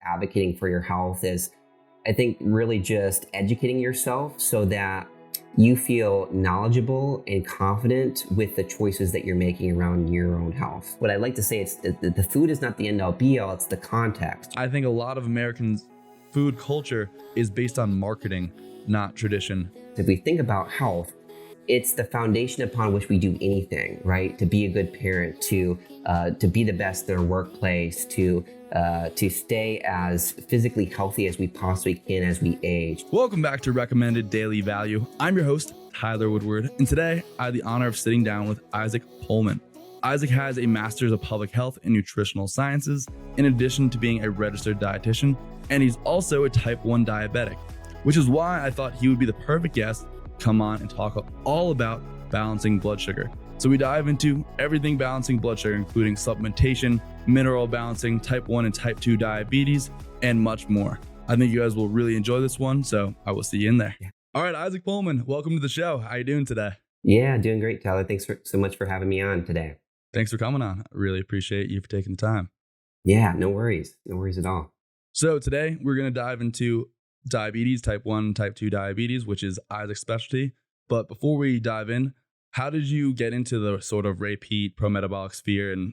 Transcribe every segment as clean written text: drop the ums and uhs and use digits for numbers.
advocating for your health is, I think, really just educating yourself so that you feel knowledgeable and confident with the choices that you're making around your own health. What I like to say is that the food is not the end all be all, it's the context. I think a lot of Americans' food culture is based on marketing, not tradition. If we think about health, it's the foundation upon which we do anything, right? To be a good parent, to be the best in our workplace, to stay as physically healthy as we possibly can as we age. Welcome back to Recommended Daily Value. I'm your host, Tyler Woodward, and today I have the honor of sitting down with Isaac Pohlman. Isaac has a Master's of Public Health and Nutritional Sciences, in addition to being a registered dietitian, and he's also a type 1 diabetic, which is why I thought he would be the perfect guest to come on and talk all about balancing blood sugar. So we dive into everything balancing blood sugar, including supplementation, mineral balancing, type 1 and type 2 diabetes, and much more. I think you guys will really enjoy this one, so I will see you in there. Yeah. All right, Isaac Pohlman, welcome to the show. How are you doing today? Yeah, doing great, Tyler. Thanks so much for having me on today. Thanks for coming on. I really appreciate you for taking the time. Yeah, no worries. No worries at all. So today we're going to dive into diabetes, type 1, type 2 diabetes, which is Isaac's specialty. But before we dive in, how did you get into the sort of repeat pro-metabolic sphere? And,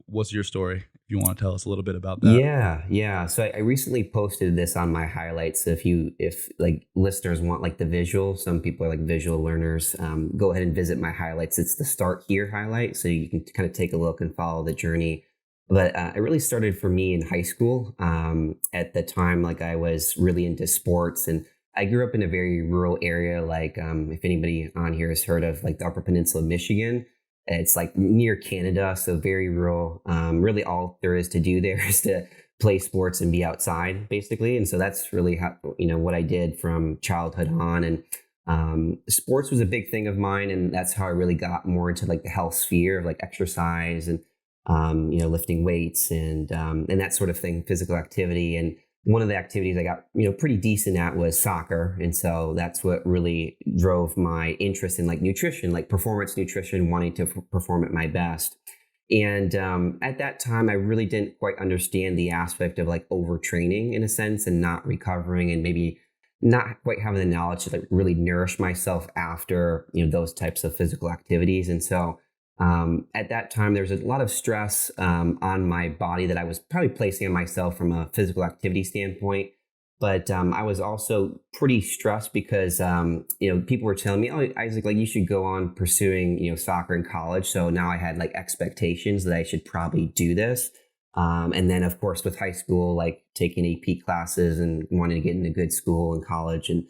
what's your story? If you want to tell us a little bit about that. Yeah. So I recently posted this on my highlights. So if like listeners want like the visual, some people are like visual learners, go ahead and visit my highlights. It's the Start Here highlight. So you can kind of take a look and follow the journey. But it really started for me in high school. At the time, like I was really into sports, and I grew up in a very rural area. Like if anybody on here has heard of like the Upper Peninsula of Michigan, it's like near Canada, so very rural. Really all there is to do there is to play sports and be outside, basically. And so that's really how, what I did from childhood on. And sports was a big thing of mine, and that's how I really got more into like the health sphere of like exercise and lifting weights and that sort of thing, physical activity. And one of the activities I got, pretty decent at was soccer. And so that's what really drove my interest in like nutrition, like performance nutrition, wanting to perform at my best. And at that time, I really didn't quite understand the aspect of like overtraining in a sense and not recovering and maybe not quite having the knowledge to like really nourish myself after, those types of physical activities. And so at that time, there was a lot of stress on my body that I was probably placing on myself from a physical activity standpoint. But I was also pretty stressed because, people were telling me, oh, Isaac, like you should go on pursuing, soccer in college. So now I had like expectations that I should probably do this. And then, of course, with high school, like taking AP classes and wanting to get into good school and college and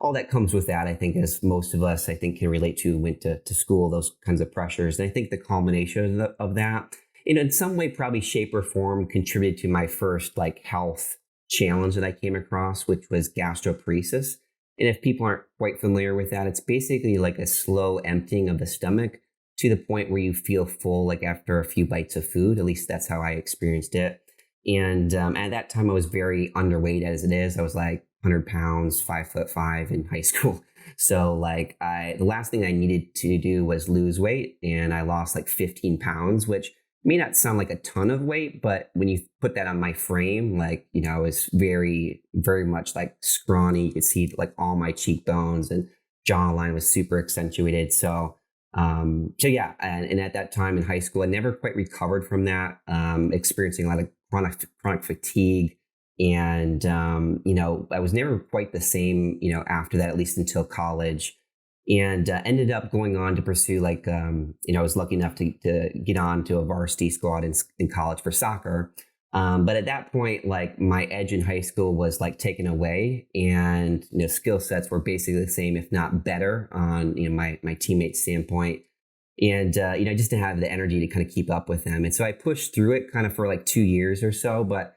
all that comes with that, I think, as most of us, I think, can relate to, went to school, those kinds of pressures. And I think the culmination of that, in some way, probably shape or form, contributed to my first like health challenge that I came across, which was gastroparesis. And if people aren't quite familiar with that, it's basically like a slow emptying of the stomach to the point where you feel full, like after a few bites of food. At least that's how I experienced it. And at that time, I was very underweight as it is. I was like 100 pounds, 5'5" in high school. So like the last thing I needed to do was lose weight, and I lost like 15 pounds, which may not sound like a ton of weight, but when you put that on my frame, like, I was very, very much like scrawny. You could see like all my cheekbones and jawline was super accentuated. So yeah. And at that time in high school, I never quite recovered from that, experiencing a lot of chronic fatigue. And, I was never quite the same, after that, at least until college, and ended up going on to pursue like, I was lucky enough to get on to a varsity squad in college for soccer. But at that point, like my edge in high school was like taken away, and, skill sets were basically the same, if not better on, my teammates' standpoint. And, I just didn't have the energy to kind of keep up with them. And so I pushed through it kind of for like 2 years or so, but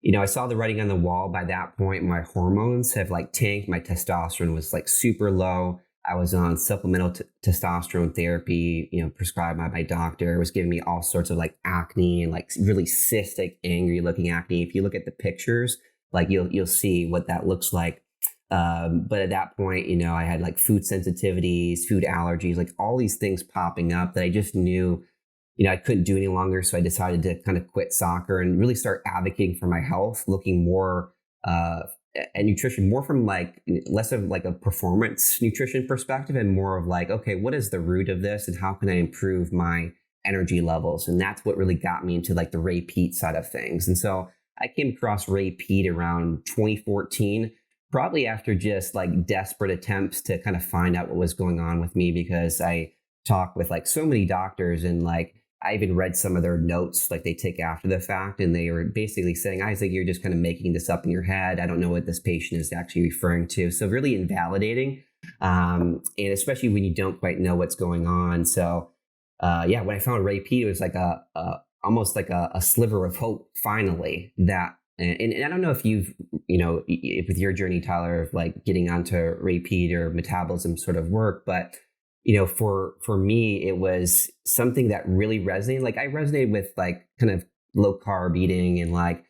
I saw the writing on the wall. By that point, my hormones have like tanked. My testosterone was like super low. I was on supplemental testosterone therapy, prescribed by my doctor. It was giving me all sorts of like acne and like really cystic, angry looking acne. If you look at the pictures, like you'll see what that looks like. But at that point, I had like food sensitivities, food allergies, like all these things popping up that I just knew I couldn't do any longer. So I decided to kind of quit soccer and really start advocating for my health, looking more at nutrition, more from like less of like a performance nutrition perspective and more of like, okay, what is the root of this and how can I improve my energy levels? And that's what really got me into like the Ray Peat side of things. And so I came across Ray Peat around 2014, probably after just like desperate attempts to kind of find out what was going on with me, because I talked with like so many doctors, and like I even read some of their notes like they take after the fact, and they were basically saying, Isaac, you're just kind of making this up in your head. I don't know what this patient is actually referring to. So really invalidating, and especially when you don't quite know what's going on. So when I found Ray Peat, it was like almost like a sliver of hope finally that. And I don't know if you've, with your journey, Tyler, of like getting onto Ray Peat or metabolism sort of work, but for me, it was something that really resonated. Like I resonated with like kind of low carb eating and like,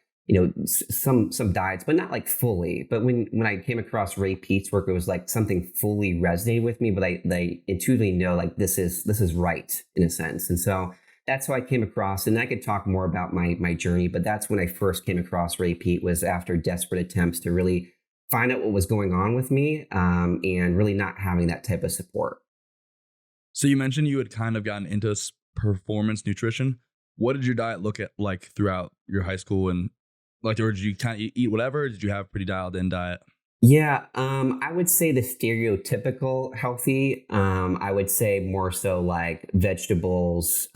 some diets, but not like fully. But when I came across Ray Peat's work, it was like something fully resonated with me, but I intuitively know like this is right in a sense. And so that's how I came across, and I could talk more about my journey, but that's when I first came across Ray Peat, was after desperate attempts to really find out what was going on with me, and really not having that type of support. So you mentioned you had kind of gotten into performance nutrition. What did your diet look at like throughout your high school, and like, or did you kind of eat whatever? Or did you have a pretty dialed in diet? Yeah, I would say the stereotypical healthy. I would say more so like vegetables,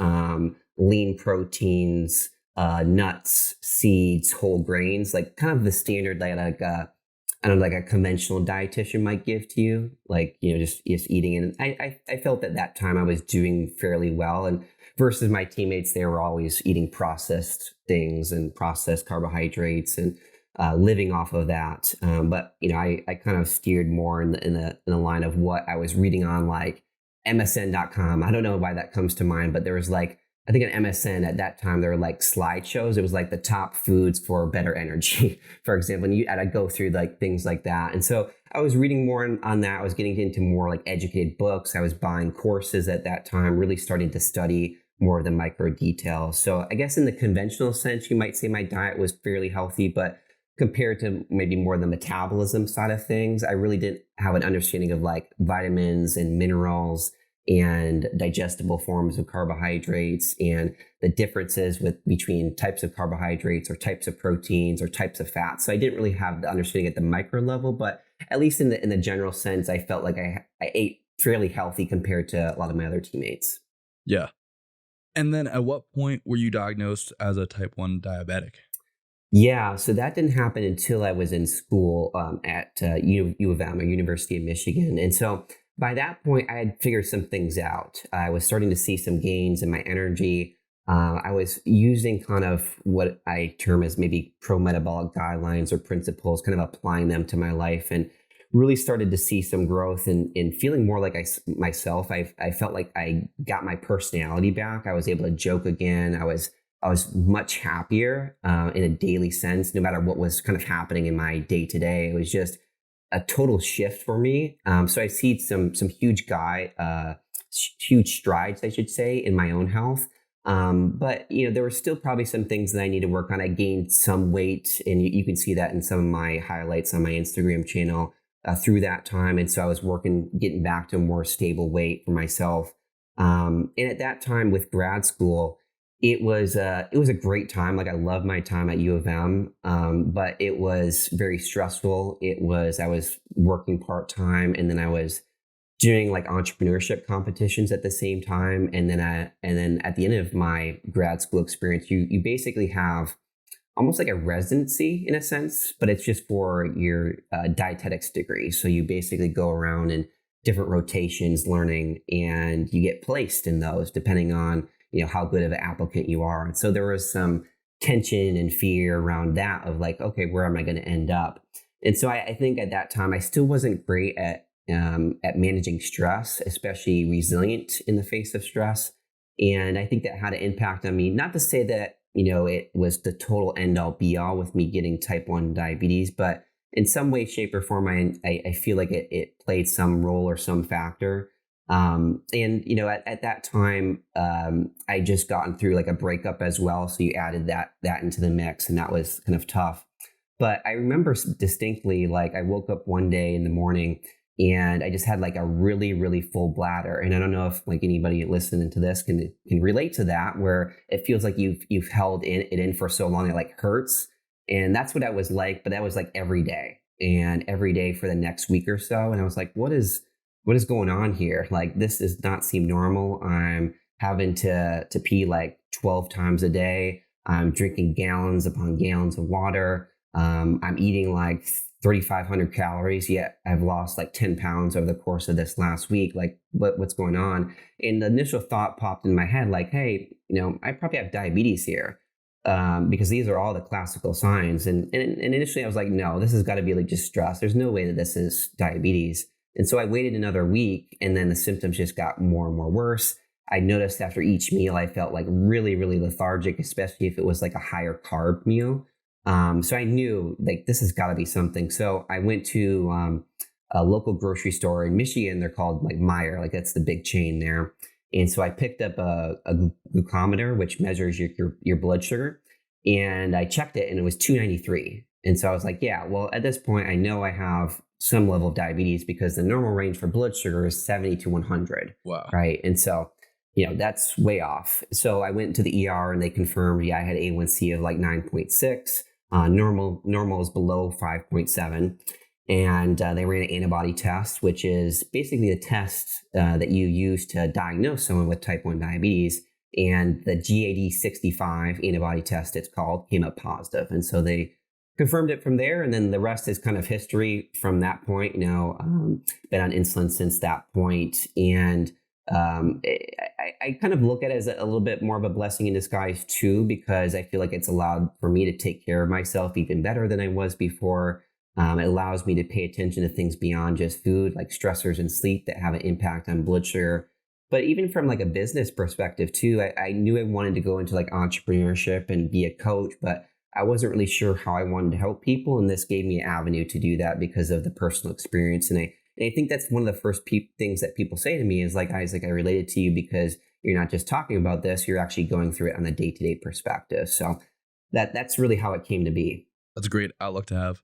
lean proteins, nuts, seeds, whole grains, like kind of the standard diet, like I don't know, like a conventional dietitian might give to you, like, just eating. And I felt at that time I was doing fairly well. And versus my teammates, they were always eating processed things and processed carbohydrates and living off of that. But I kind of steered more in the line of what I was reading on like MSN.com. I don't know why that comes to mind, but there was like, I think on MSN at that time, there were like slideshows. It was like the top foods for better energy, for example. And I'd go through like things like that. And so I was reading more on that. I was getting into more like educated books. I was buying courses at that time, really starting to study more of the micro details. So I guess in the conventional sense, you might say my diet was fairly healthy, but compared to maybe more the metabolism side of things, I really didn't have an understanding of like vitamins and minerals and digestible forms of carbohydrates and the differences between types of carbohydrates or types of proteins or types of fats. So I didn't really have the understanding at the micro level, but at least in the general sense, I felt like I ate fairly healthy compared to a lot of my other teammates. Yeah. And then at what point were you diagnosed as a type 1 diabetic? Yeah, so that didn't happen until I was in school at U of M, or University of Michigan. And so by that point, I had figured some things out. I was starting to see some gains in my energy. I was using kind of what I term as maybe pro-metabolic guidelines or principles, kind of applying them to my life, and really started to see some growth and feeling more like myself. I felt like I got my personality back. I was able to joke again. I was much happier in a daily sense, no matter what was kind of happening in my day to day. It was just a total shift for me. So I see some huge strides, I should say, in my own health. But there were still probably some things that I need to work on. I gained some weight, and you can see that in some of my highlights on my Instagram channel through that time. And so I was getting back to a more stable weight for myself. And at that time with grad school, it was a great time. Like I loved my time at U of M, but it was very stressful. I was working part-time, and then I was doing like entrepreneurship competitions at the same time. And then at the end of my grad school experience, you basically have almost like a residency in a sense, but it's just for your dietetics degree. So you basically go around in different rotations learning, and you get placed in those depending on how good of an applicant you are. And so there was some tension and fear around that of like, okay, where am I going to end up? And so I think at that time I still wasn't great at managing stress, especially resilient in the face of stress. And I think that had an impact on me. Not to say that it was the total end all be all with me getting type 1 diabetes, but in some way, shape, or form, I feel like it played some role or some factor. And, at that time, I just gotten through like a breakup as well. So you added that into the mix, and that was kind of tough. But I remember distinctly, like I woke up one day in the morning and I just had like a really, really full bladder. And I don't know if like anybody listening to this can relate to that, where it feels like you've held it in for so long, it like hurts. And that's what I was like, but that was like every day and every day for the next week or so. And I was like, what is going on here? Like, this does not seem normal. I'm having to pee like 12 times a day. I'm drinking gallons upon gallons of water. I'm eating like 3,500 calories, yet I've lost like 10 pounds over the course of this last week. Like, what's going on? And the initial thought popped in my head, like, hey, I probably have diabetes here, because these are all the classical signs. And initially I was like, no, this has got to be like just stress. There's no way that this is diabetes. And so I waited another week, and then the symptoms just got more and more worse. I noticed after each meal, I felt like really, really lethargic, especially if it was like a higher carb meal. So I knew like this has got to be something. So I went to a local grocery store in Michigan. They're called like Meijer, like that's the big chain there. And so I picked up a glucometer, which measures your blood sugar, and I checked it, and it was 293. And so I was like, yeah, well, at this point, I know I have some level of diabetes, because the normal range for blood sugar is 70 to 100. Wow. Right. And so that's way off. So I went to the ER, and they confirmed, yeah, I had A1C of like 9.6. Normal is below 5.7. And they ran an antibody test, which is basically the test that you use to diagnose someone with type 1 diabetes. And the GAD65 antibody test, it's called, came up positive. And so they confirmed it from there. And then the rest is kind of history from that point. Been on insulin since that point. And I kind of look at it as a little bit more of a blessing in disguise too, because I feel like it's allowed for me to take care of myself even better than I was before. It allows me to pay attention to things beyond just food, like stressors and sleep that have an impact on blood sugar. But even from like a business perspective too, I knew I wanted to go into like entrepreneurship and be a coach, but I wasn't really sure how I wanted to help people. And this gave me an avenue to do that because of the personal experience. And I think that's one of the first things that people say to me is like, Isaac, I related to you because you're not just talking about this, you're actually going through it on a day-to-day perspective. So that's really how it came to be. That's a great outlook to have.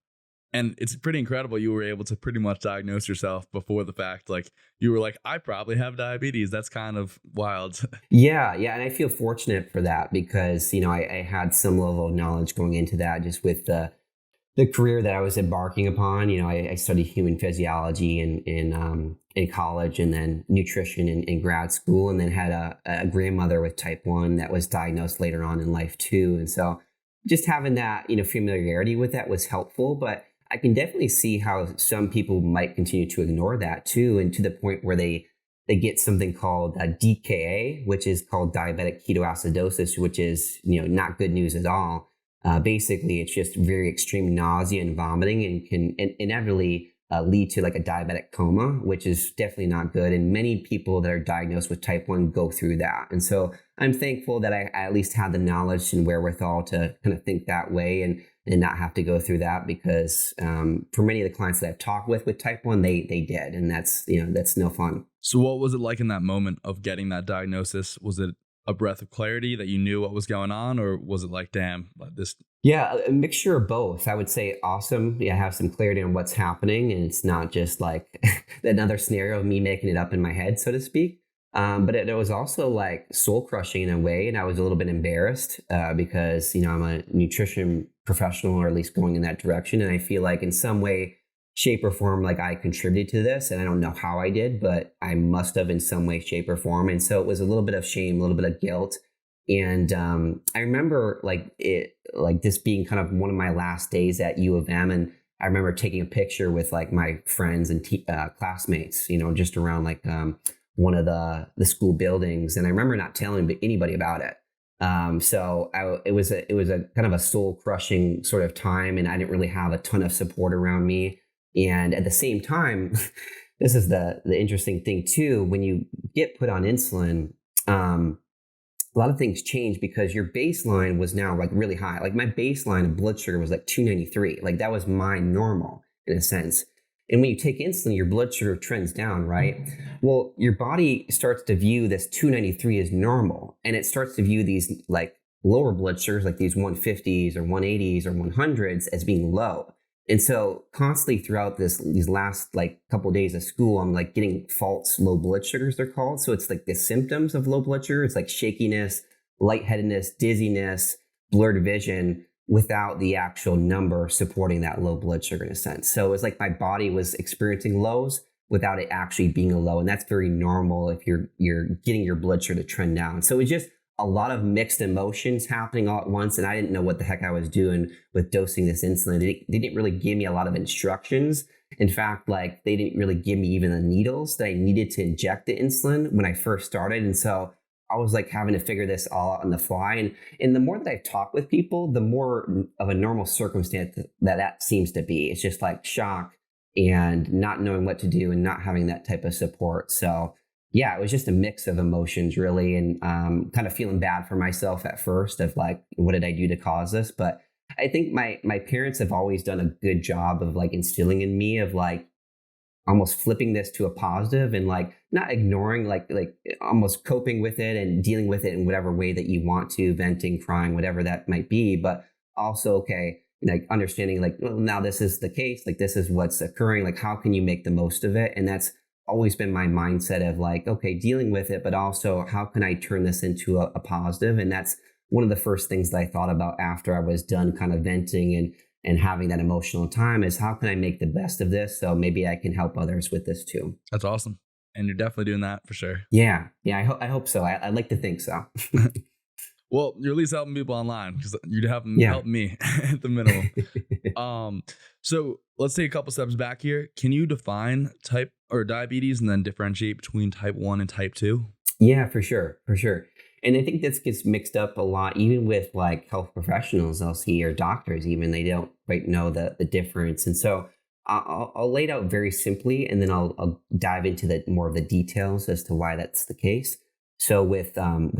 And it's pretty incredible you were able to pretty much diagnose yourself before the fact. Like you were like, I probably have diabetes. That's kind of wild. Yeah. And I feel fortunate for that because, I had some level of knowledge going into that just with the career that I was embarking upon. I studied human physiology in college, and then nutrition in grad school, and then had a grandmother with type 1 that was diagnosed later on in life too. And so just having that, familiarity with that was helpful, but I can definitely see how some people might continue to ignore that too. And to the point where they get something called DKA, which is called diabetic ketoacidosis, which is, not good news at all. Basically, it's just very extreme nausea and vomiting, and can inevitably lead to like a diabetic coma, which is definitely not good. And many people that are diagnosed with type 1 go through that. And so I'm thankful that I at least had the knowledge and wherewithal to kind of think that way and not have to go through that, because for many of the clients that I've talked with type 1, they did. And that's no fun. So what was it like in that moment of getting that diagnosis? Was it a breath of clarity that you knew what was going on, or was it like, damn, this? Yeah, a mixture of both. I would say awesome. Yeah, I have some clarity on what's happening, and it's not just like another scenario of me making it up in my head, so to speak. But it was also like soul crushing in a way, and I was a little bit embarrassed because I'm a nutrition professional, or at least going in that direction, and I feel like in some way, shape or form, like I contributed to this, and I don't know how I did, but I must have in some way, shape or form. And so it was a little bit of shame, a little bit of guilt. And I remember like this being kind of one of my last days at U of M. And I remember taking a picture with like my friends and classmates, just around like one of the school buildings. And I remember not telling anybody about it. So it was a kind of a soul crushing sort of time, and I didn't really have a ton of support around me. And at the same time, this is the interesting thing too, when you get put on insulin, a lot of things change because your baseline was now like really high. Like my baseline of blood sugar was like 293. Like that was my normal in a sense. And when you take insulin, your blood sugar trends down, right? Well, your body starts to view this 293 as normal, and it starts to view these like lower blood sugars, like these 150s or 180s or 100s, as being low. And so constantly throughout these last like couple of days of school, I'm like getting false low blood sugars, they're called. So it's like the symptoms of low blood sugar. It's like shakiness, lightheadedness, dizziness, blurred vision, without the actual number supporting that low blood sugar in a sense. So it was like my body was experiencing lows without it actually being a low. And that's very normal if you're getting your blood sugar to trend down. So it's just a lot of mixed emotions happening all at once. And I didn't know what the heck I was doing with dosing this insulin. They didn't really give me a lot of instructions. In fact, like they didn't really give me even the needles that I needed to inject the insulin when I first started. And so I was like having to figure this all out on the fly. And the more that I've talked with people, the more of a normal circumstance that seems to be. It's just like shock and not knowing what to do and not having that type of support. So yeah, it was just a mix of emotions really, and kind of feeling bad for myself at first of like, what did I do to cause this? But I think my parents have always done a good job of like instilling in me of like almost flipping this to a positive and like not ignoring, like almost coping with it and dealing with it in whatever way that you want to, venting, crying, whatever that might be. But also, okay, like understanding like, well, now this is the case, like this is what's occurring, like how can you make the most of it? And that's always been my mindset of like, okay, dealing with it, but also how can I turn this into a positive? And that's one of the first things that I thought about after I was done kind of venting and having that emotional time is how can I make the best of this? So maybe I can help others with this too. That's awesome. And you're definitely doing that for sure. Yeah. I hope so. I'd like to think so. Well, you're at least helping people online because you help me at the minimum. So let's take a couple steps back here. Can you define type or diabetes and then differentiate between type 1 and type 2? Yeah, for sure. And I think this gets mixed up a lot, even with like health professionals I'll see or doctors, even they don't quite know the difference. And so I'll lay it out very simply, and then I'll dive into the more of the details as to why that's the case. So with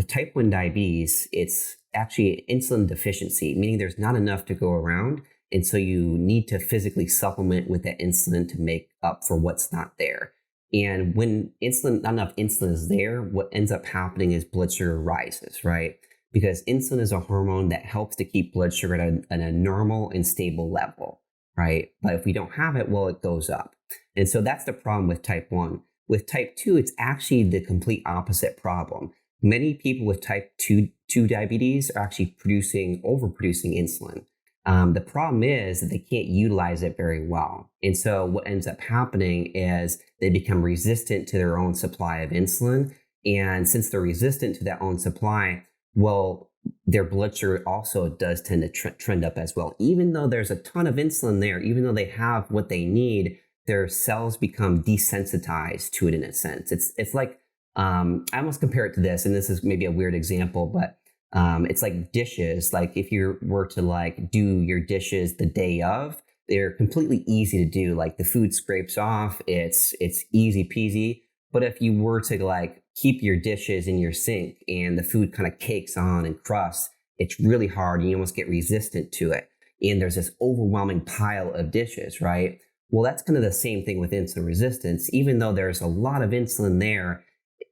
type 1 diabetes, it's actually insulin deficiency, meaning there's not enough to go around. And so you need to physically supplement with that insulin to make up for what's not there. And when not enough insulin is there, what ends up happening is blood sugar rises, right? Because insulin is a hormone that helps to keep blood sugar at a normal and stable level, right? But if we don't have it, well, it goes up. And so that's the problem with type 1. With type 2, it's actually the complete opposite problem. Many people with type 2 diabetes are actually overproducing insulin. The problem is that they can't utilize it very well. And so what ends up happening is they become resistant to their own supply of insulin. And since they're resistant to that own supply, well, their blood sugar also does tend to trend up as well. Even though there's a ton of insulin there, even though they have what they need, their cells become desensitized to it in a sense. It's like, I almost compare it to this, and this is maybe a weird example, but it's like dishes. Like if you were to like do your dishes the day of, they're completely easy to do. Like the food scrapes off, it's easy peasy. But if you were to like keep your dishes in your sink and the food kind of cakes on and crusts, it's really hard. You almost get resistant to it. And there's this overwhelming pile of dishes, right? Well, that's kind of the same thing with insulin resistance. Even though there's a lot of insulin there,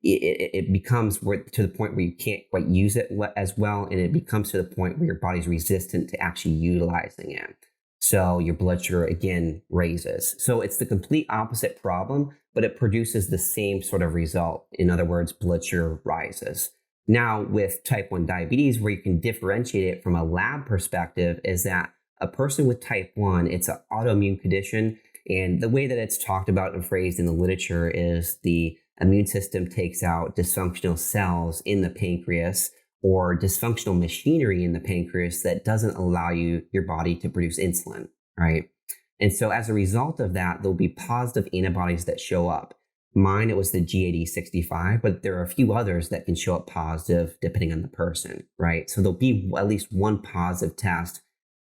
it becomes to the point where you can't quite use it as well. And it becomes to the point where your body's resistant to actually utilizing it. So your blood sugar again raises. So it's the complete opposite problem, but it produces the same sort of result. In other words, blood sugar rises. Now with type 1 diabetes, where you can differentiate it from a lab perspective is that a person with type 1, it's an autoimmune condition. And the way that it's talked about and phrased in the literature is the immune system takes out dysfunctional cells in the pancreas or dysfunctional machinery in the pancreas that doesn't allow your body to produce insulin, right? And so as a result of that, there'll be positive antibodies that show up. Mine, it was the GAD65, but there are a few others that can show up positive depending on the person, right? So there'll be at least one positive test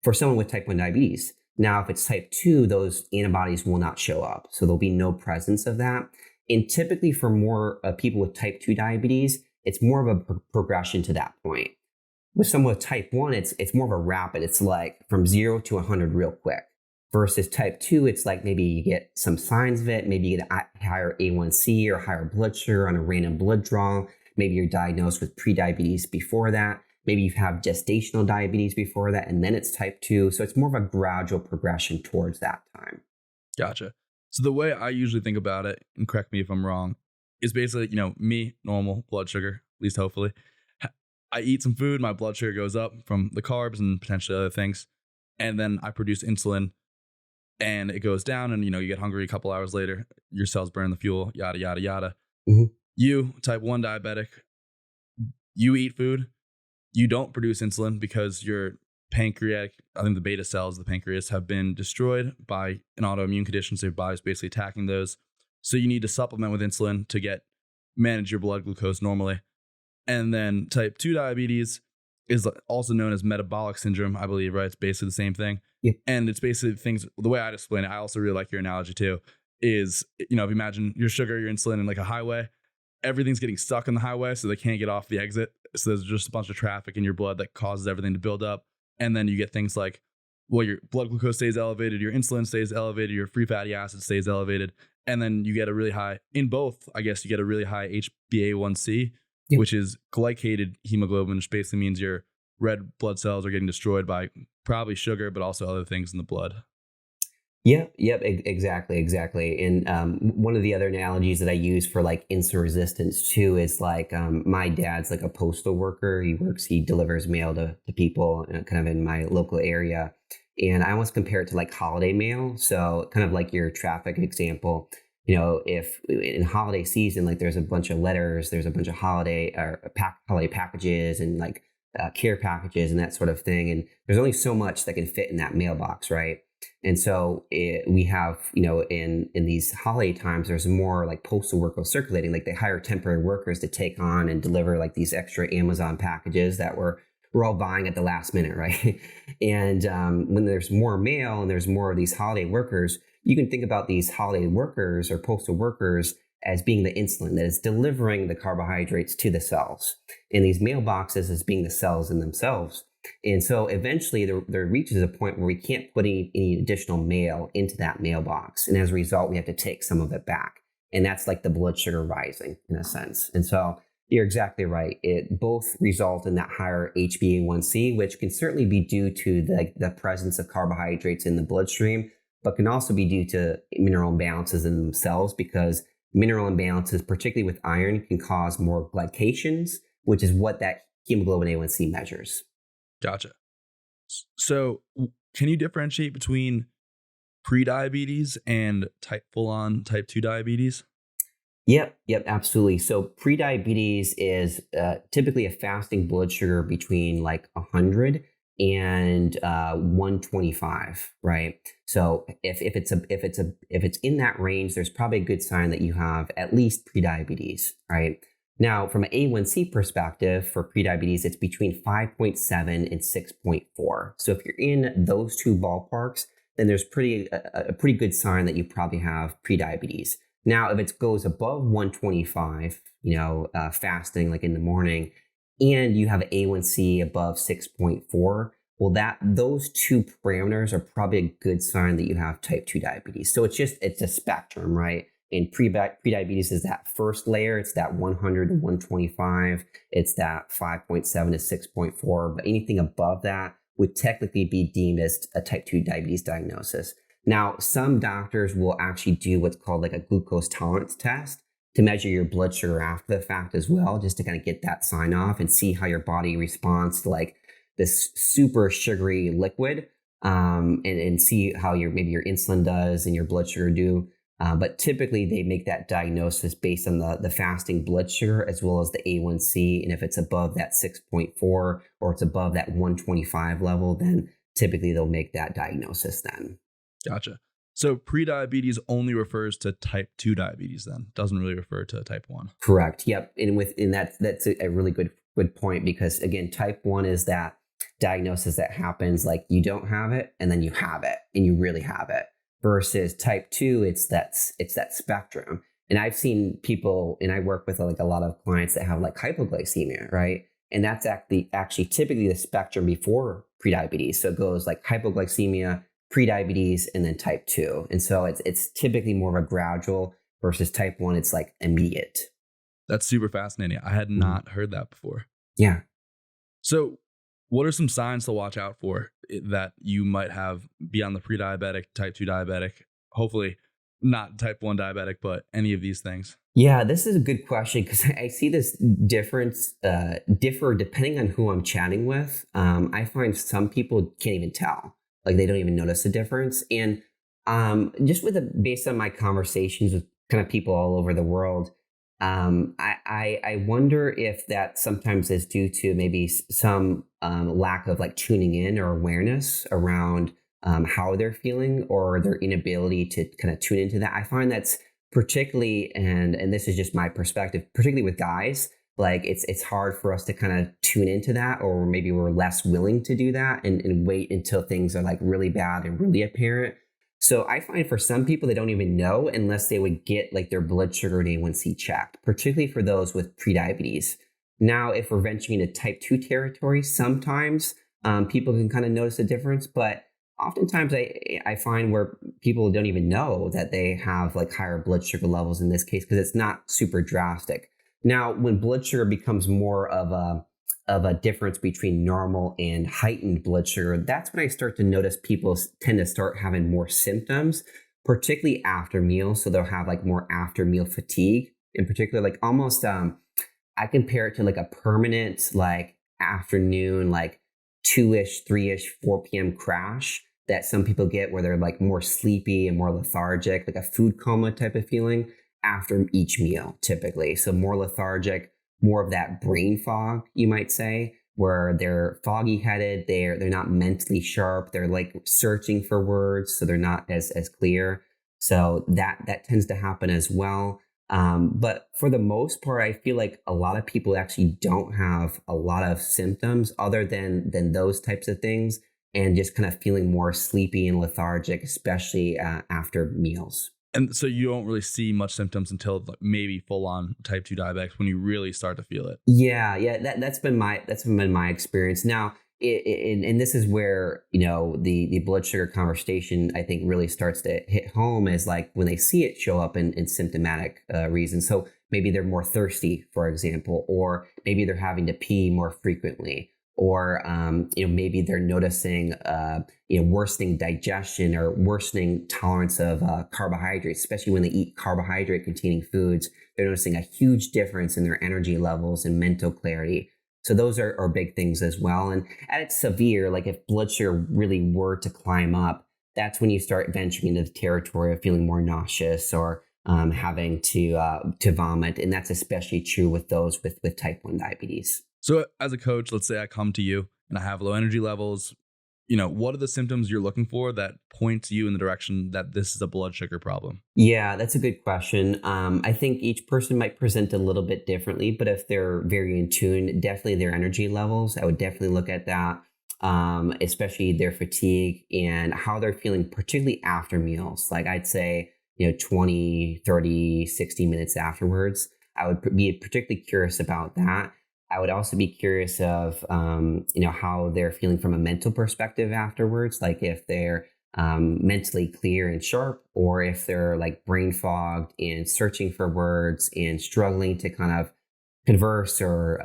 for someone with type 1 diabetes. Now, if it's type 2, those antibodies will not show up. So there'll be no presence of that. And typically for more people with type 2 diabetes, it's more of a progression to that point. With someone with type 1, it's more of a rapid. It's like from 0 to 100 real quick. Versus type 2, it's like maybe you get some signs of it. Maybe you get a higher A1C or higher blood sugar on a random blood draw. Maybe you're diagnosed with prediabetes before that. Maybe you have gestational diabetes before that, and then it's type 2. So it's more of a gradual progression towards that time. Gotcha. So the way I usually think about it, and correct me if I'm wrong, is basically, me, normal blood sugar, at least hopefully. I eat some food, my blood sugar goes up from the carbs and potentially other things. And then I produce insulin and it goes down, and you get hungry a couple hours later, your cells burn the fuel, yada, yada, yada. Mm-hmm. You, type 1 diabetic, you eat food, you don't produce insulin because your pancreatic, I think the beta cells of the pancreas have been destroyed by an autoimmune condition. So your body's basically attacking those. So you need to supplement with insulin to manage your blood glucose normally. And then type 2 diabetes is also known as metabolic syndrome, I believe, right? It's basically the same thing. Yep. And it's basically things, the way I'd explain it, I also really like your analogy too, is, if you imagine your sugar, your insulin in like a highway, everything's getting stuck in the highway, so they can't get off the exit. So there's just a bunch of traffic in your blood that causes everything to build up. And then you get things like, well, your blood glucose stays elevated, your insulin stays elevated, your free fatty acid stays elevated. And then you get a really high, in both, I guess you get a really high HbA1c, yep, which is glycated hemoglobin, which basically means your red blood cells are getting destroyed by probably sugar, but also other things in the blood. Yep, exactly. And one of the other analogies that I use for like insulin resistance too is like my dad's like a postal worker. He delivers mail to people kind of in my local area. And I almost compare it to like holiday mail. So kind of like your traffic example, if in holiday season, like there's a bunch of letters, there's a bunch of holiday packages and like care packages and that sort of thing. And there's only so much that can fit in that mailbox, right? And so we have, in these holiday times, there's more like postal workers circulating, like they hire temporary workers to take on and deliver like these extra Amazon packages that we're all buying at the last minute, right? And when there's more mail and there's more of these holiday workers, you can think about these holiday workers or postal workers as being the insulin that is delivering the carbohydrates to the cells, and these mailboxes as being the cells in themselves. And so eventually there reaches a point where we can't put any additional mail into that mailbox. And as a result, we have to take some of it back. And that's like the blood sugar rising in a sense. And so you're exactly right. It both result in that higher HbA1c, which can certainly be due to the presence of carbohydrates in the bloodstream, but can also be due to mineral imbalances in themselves, because mineral imbalances, particularly with iron, can cause more glycations, which is what that hemoglobin A1c measures. Gotcha. So can you differentiate between pre-diabetes and full-on type 2 diabetes? Yep, absolutely. So pre-diabetes is typically a fasting blood sugar between like 100 and 125, right? So if it's in that range, there's probably a good sign that you have at least pre-diabetes, right? Now, from an A1C perspective, for prediabetes, it's between 5.7 and 6.4. So if you're in those two ballparks, then there's a pretty good sign that you probably have prediabetes. Now, if it goes above 125, fasting like in the morning, and you have an A1C above 6.4, well, those two parameters are probably a good sign that you have type 2 diabetes. So it's a spectrum, right? And prediabetes is that first layer. It's that 100 to 125. It's that 5.7 to 6.4. But anything above that would technically be deemed as a type 2 diabetes diagnosis. Now, some doctors will actually do what's called like a glucose tolerance test to measure your blood sugar after the fact as well, just to kind of get that sign off and see how your body responds to like this super sugary liquid, and see how maybe your insulin does and your blood sugar do. But typically they make that diagnosis based on the fasting blood sugar as well as the A1C. And if it's above that 6.4 or it's above that 125 level, then typically they'll make that diagnosis then. Gotcha. So prediabetes only refers to type 2 diabetes then, doesn't really refer to type 1. Correct. Yep. And that's a really good point, because again, type 1 is that diagnosis that happens like you don't have it and then you have it and you really have it. Versus type 2, it's that spectrum. And I've seen people, and I work with like a lot of clients that have like hypoglycemia, right? And that's actually typically the spectrum before prediabetes. So it goes like hypoglycemia, prediabetes, and then type 2. And so it's typically more of a gradual versus type 1. It's like immediate. That's super fascinating. I had not heard that before. Yeah. So what are some signs to watch out for that you might have beyond the pre-diabetic, type 2 diabetic, hopefully not type 1 diabetic, but any of these things? Yeah, this is a good question because I see this differ depending on who I'm chatting with. I find some people can't even tell, like they don't even notice the difference. And just based on my conversations with kind of people all over the world, I wonder if that sometimes is due to maybe some lack of like tuning in or awareness around how they're feeling or their inability to kind of tune into that. I find that's particularly, and this is just my perspective, particularly with guys, like it's hard for us to kind of tune into that, or maybe we're less willing to do that and wait until things are like really bad and really apparent. So I find for some people, they don't even know unless they would get like their blood sugar and A1C checked, particularly for those with prediabetes. Now, if we're venturing into type 2 territory, sometimes people can kind of notice a difference, but oftentimes I find where people don't even know that they have like higher blood sugar levels in this case, because it's not super drastic. Now, when blood sugar becomes more of a difference between normal and heightened blood sugar, that's when I start to notice people tend to start having more symptoms, particularly after meals. So they'll have like more after meal fatigue in particular, like almost, I compare it to like a permanent, like afternoon, like 2-ish, 3-ish, 4 p.m. crash that some people get where they're like more sleepy and more lethargic, like a food coma type of feeling after each meal typically. So more lethargic, more of that brain fog, you might say, where they're foggy headed, they're not mentally sharp, they're like searching for words, so they're not as clear. So that tends to happen as well. But for the most part, I feel like a lot of people actually don't have a lot of symptoms other than those types of things, and just kind of feeling more sleepy and lethargic, especially after meals. And so you don't really see much symptoms until maybe full on type 2 diabetics when you really start to feel it. Yeah. That's been my experience. Now, and this is where, the blood sugar conversation, I think, really starts to hit home, is like when they see it show up in symptomatic reasons. So maybe they're more thirsty, for example, or maybe they're having to pee more frequently, or maybe they're noticing worsening digestion or worsening tolerance of carbohydrates, especially when they eat carbohydrate containing foods. They're noticing a huge difference in their energy levels and mental clarity. So those are big things as well. And at its severe, like if blood sugar really were to climb up, that's when you start venturing into the territory of feeling more nauseous or having to vomit. And that's especially true with those with type 1 diabetes. So as a coach, let's say I come to you and I have low energy levels. What are the symptoms you're looking for that point you in the direction that this is a blood sugar problem? Yeah, that's a good question. I think each person might present a little bit differently, but if they're very in tune, definitely their energy levels, I would definitely look at that, especially their fatigue and how they're feeling, particularly after meals. Like I'd say, 20, 30, 60 minutes afterwards. I would be particularly curious about that. I would also be curious of, how they're feeling from a mental perspective afterwards, like if they're mentally clear and sharp, or if they're like brain fogged and searching for words and struggling to kind of converse or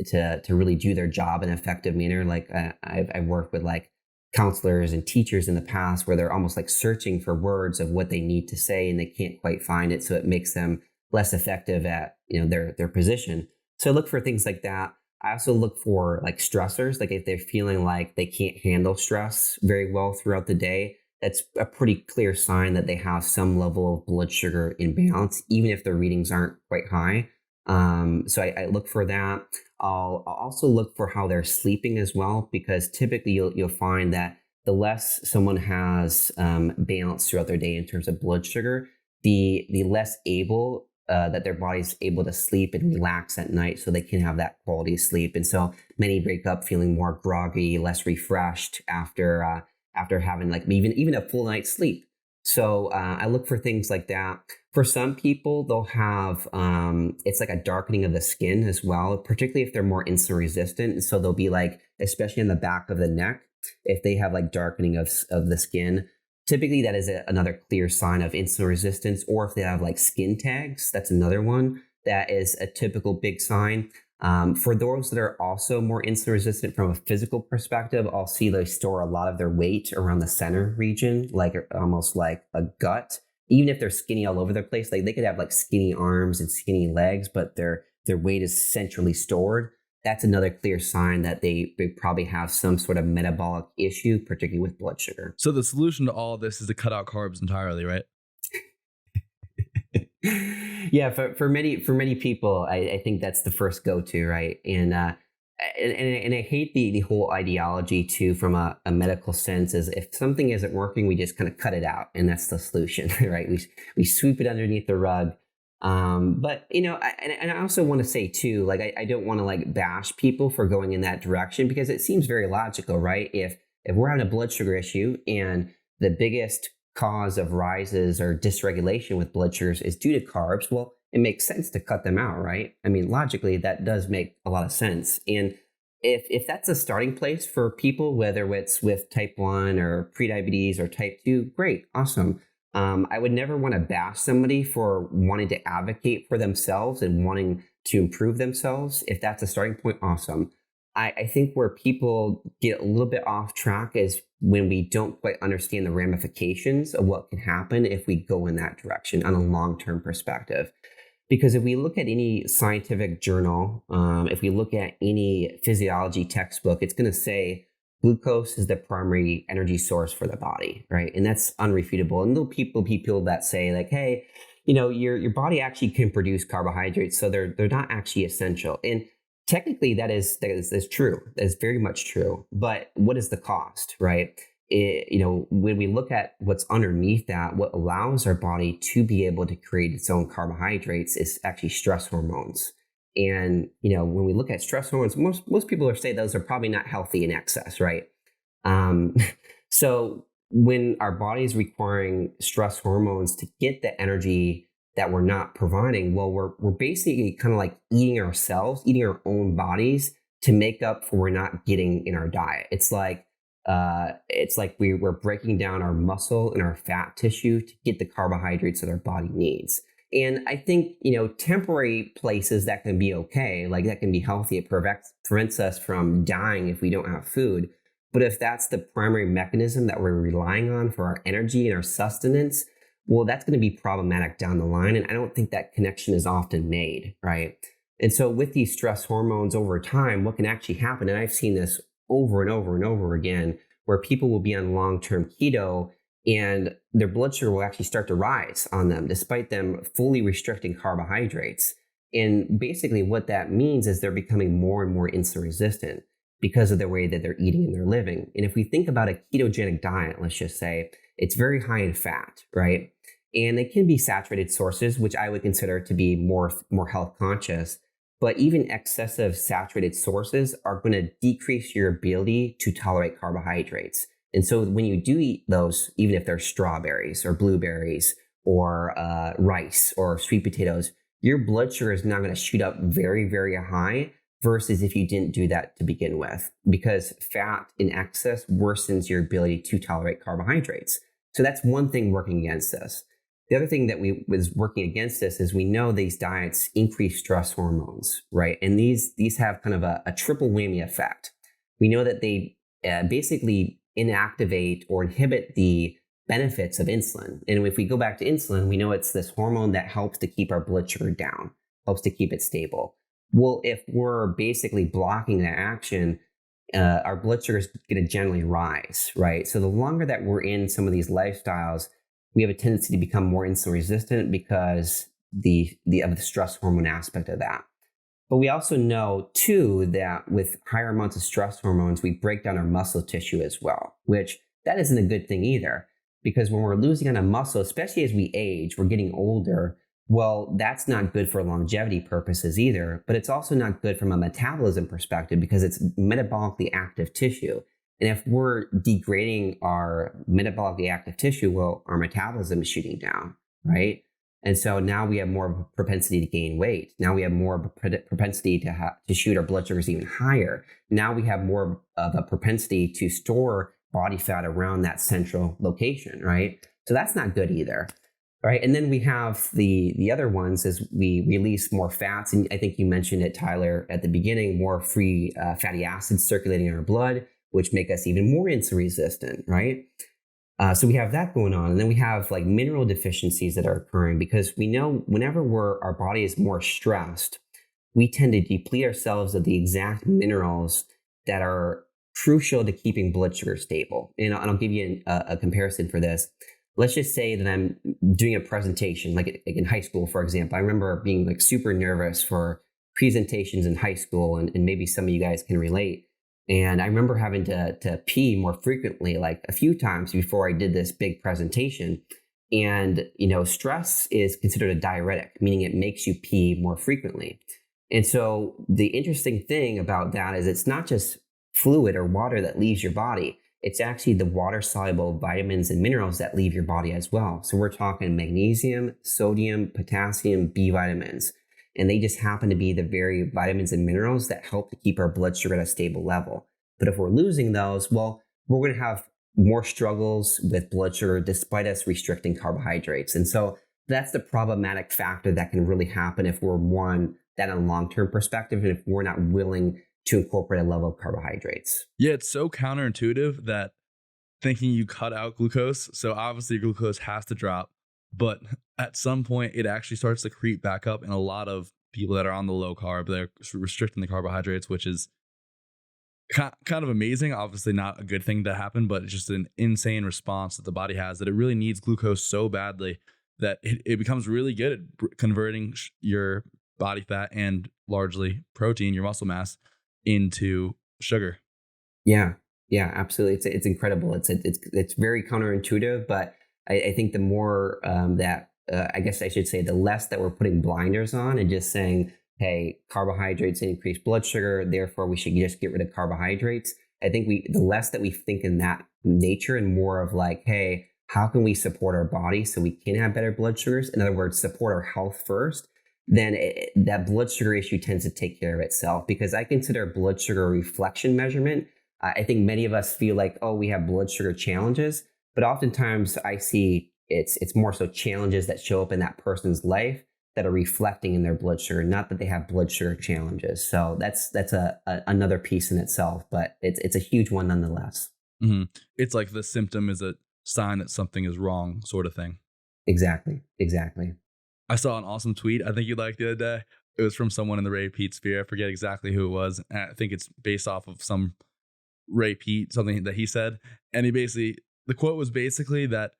to really do their job in an effective manner. Like I've worked with like counselors and teachers in the past where they're almost like searching for words of what they need to say and they can't quite find it. So it makes them less effective at, their position. So I look for things like that. I also look for like stressors, like if they're feeling like they can't handle stress very well throughout the day, that's a pretty clear sign that they have some level of blood sugar imbalance, even if their readings aren't quite high. So I look for that. I'll also look for how they're sleeping as well, because typically you'll find that the less someone has balance throughout their day in terms of blood sugar, the less able that their body's able to sleep and relax at night so they can have that quality sleep. And so many wake up feeling more groggy, less refreshed after having like even a full night's sleep. So I look for things like that. For some people, they'll have, it's like a darkening of the skin as well, particularly if they're more insulin resistant. And so they'll be like, especially in the back of the neck, if they have like darkening of the skin, typically that is another clear sign of insulin resistance. Or if they have like skin tags, that's another one that is a typical big sign. For those that are also more insulin resistant from a physical perspective, I'll see they store a lot of their weight around the center region, like almost like a gut. Even if they're skinny all over the place, like they could have like skinny arms and skinny legs, but their weight is centrally stored. That's another clear sign that they probably have some sort of metabolic issue, particularly with blood sugar. So the solution to all of this is to cut out carbs entirely, right? Yeah, for many people, I think that's the first go-to, right? And I hate the whole ideology too, from a medical sense, is if something isn't working, we just kind of cut it out, and that's the solution, right? We sweep it underneath the rug. But I also want to say too, like I don't want to like bash people for going in that direction, because it seems very logical, right? If we're having a blood sugar issue and the biggest cause of rises or dysregulation with blood sugars is due to carbs, well, it makes sense to cut them out, right? I mean, logically, that does make a lot of sense. And if that's a starting place for people, whether it's with type 1 or prediabetes or type 2, great, awesome. I would never want to bash somebody for wanting to advocate for themselves and wanting to improve themselves. If that's a starting point, awesome. I think where people get a little bit off track is when we don't quite understand the ramifications of what can happen if we go in that direction on a long-term perspective. Because if we look at any scientific journal, if we look at any physiology textbook, it's going to say glucose is the primary energy source for the body, right? And that's unrefutable. And there'll be people that say like, hey, your body actually can produce carbohydrates, so they're not actually essential. And technically, that is true. That is very much true. But what is the cost, right? When we look at what's underneath that, what allows our body to be able to create its own carbohydrates is actually stress hormones. And when we look at stress hormones, most people are saying those are probably not healthy in excess, right? So when our body is requiring stress hormones to get the energy that we're not providing, well, we're basically kind of like eating ourselves, eating our own bodies to make up for what we're not getting in our diet. It's like we're breaking down our muscle and our fat tissue to get the carbohydrates that our body needs. And I think, temporary places that can be okay, like that can be healthy. It prevents us from dying if we don't have food. But if that's the primary mechanism that we're relying on for our energy and our sustenance, well, that's going to be problematic down the line. And I don't think that connection is often made, right? And so with these stress hormones over time, what can actually happen, and I've seen this over and over and over again, where people will be on long-term keto and their blood sugar will actually start to rise on them, despite them fully restricting carbohydrates. And basically what that means is they're becoming more and more insulin resistant because of the way that they're eating and they're living. And if we think about a ketogenic diet, let's just say, it's very high in fat, right? And they can be saturated sources, which I would consider to be more health conscious. But even excessive saturated sources are going to decrease your ability to tolerate carbohydrates. And so when you do eat those, even if they're strawberries or blueberries or rice or sweet potatoes, your blood sugar is now going to shoot up very, very high versus if you didn't do that to begin with, because fat in excess worsens your ability to tolerate carbohydrates. So that's one thing working against this. The other thing that was working against this is we know these diets increase stress hormones, right? And these have kind of a triple whammy effect. We know that they basically inactivate or inhibit the benefits of insulin. And if we go back to insulin, we know it's this hormone that helps to keep our blood sugar down, helps to keep it stable. Well, if we're basically blocking that action, our blood sugar is going to generally rise, right? So the longer that we're in some of these lifestyles, we have a tendency to become more insulin resistant because of the stress hormone aspect of that. But we also know too that with higher amounts of stress hormones, we break down our muscle tissue as well, which that isn't a good thing either. Because when we're losing on a muscle, especially as we age, we're getting older, well, that's not good for longevity purposes either. But it's also not good from a metabolism perspective because it's metabolically active tissue. And if we're degrading our metabolically active tissue, well, our metabolism is shooting down, right? And so now we have more of a propensity to gain weight. Now we have more of a propensity to shoot our blood sugars even higher. Now we have more of a propensity to store body fat around that central location, right? So that's not good either, right? And then we have the other ones is we release more fats. And I think you mentioned it, Tyler, at the beginning, more free fatty acids circulating in our blood, which make us even more insulin resistant, right? So we have that going on. And then we have like mineral deficiencies that are occurring because we know whenever our body is more stressed, we tend to deplete ourselves of the exact minerals that are crucial to keeping blood sugar stable. And I'll give you a comparison for this. Let's just say that I'm doing a presentation, like in high school, for example. I remember being like super nervous for presentations in high school, and maybe some of you guys can relate. And I remember having to pee more frequently, like a few times before I did this big presentation. And, stress is considered a diuretic, meaning it makes you pee more frequently. And so the interesting thing about that is it's not just fluid or water that leaves your body. It's actually the water-soluble vitamins and minerals that leave your body as well. So we're talking magnesium, sodium, potassium, B vitamins. And they just happen to be the very vitamins and minerals that help to keep our blood sugar at a stable level. But if we're losing those, well, we're going to have more struggles with blood sugar despite us restricting carbohydrates. And so that's the problematic factor that can really happen if we're that on a long-term perspective and if we're not willing to incorporate a level of carbohydrates. Yeah, it's so counterintuitive that thinking you cut out glucose. So obviously glucose has to drop. But at some point, it actually starts to creep back up in a lot of people that are on the low carb. They're restricting the carbohydrates, which is kind of amazing. Obviously not a good thing to happen, but it's just an insane response that the body has, that it really needs glucose so badly that it becomes really good at converting your body fat and largely protein, your muscle mass, into sugar. Yeah, absolutely. It's incredible. It's very counterintuitive, but I think the more I guess I should say, the less that we're putting blinders on and just saying, hey, carbohydrates increase blood sugar, therefore we should just get rid of carbohydrates. I think the less that we think in that nature and more of like, hey, how can we support our body so we can have better blood sugars? In other words, support our health first. Then that blood sugar issue tends to take care of itself, because I consider blood sugar a reflection measurement. I think many of us feel like, oh, we have blood sugar challenges. But oftentimes I see it's more so challenges that show up in that person's life that are reflecting in their blood sugar, not that they have blood sugar challenges. So that's another piece in itself, but it's a huge one nonetheless. Mm-hmm. It's like the symptom is a sign that something is wrong, sort of thing. Exactly. I saw an awesome tweet I think you liked the other day. It was from someone in the Ray Peat sphere. I forget exactly who it was. And I think it's based off of some Ray Peat, something that he said. And the quote was basically that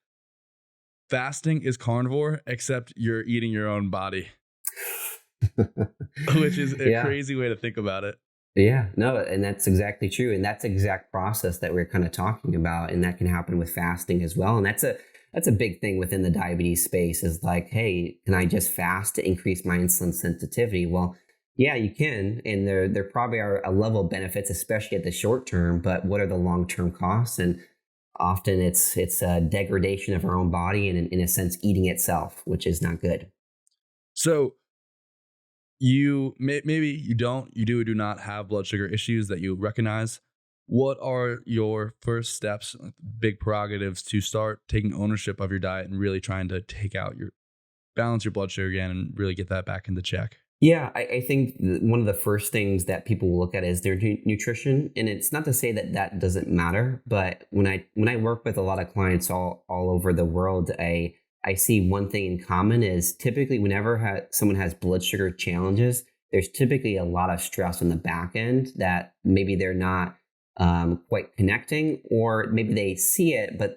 fasting is carnivore, except you're eating your own body, which is a crazy way to think about it. Yeah, no, and that's exactly true. And that's the exact process that we're kind of talking about. And that can happen with fasting as well. And that's a big thing within the diabetes space, is like, hey, can I just fast to increase my insulin sensitivity? Well, yeah, you can. And there probably are a level of benefits, especially at the short term, but what are the long-term costs? And often it's a degradation of our own body and in a sense eating itself, which is not good. So you do or do not have blood sugar issues that you recognize. What are your first steps, big prerogatives to start taking ownership of your diet and really trying to balance your blood sugar again and really get that back into check? Yeah, I think one of the first things that people will look at is their nutrition. And it's not to say that doesn't matter, but when I work with a lot of clients all over the world, I see one thing in common is typically whenever someone has blood sugar challenges, there's typically a lot of stress on the back end that maybe they're not quite connecting, or maybe they see it, but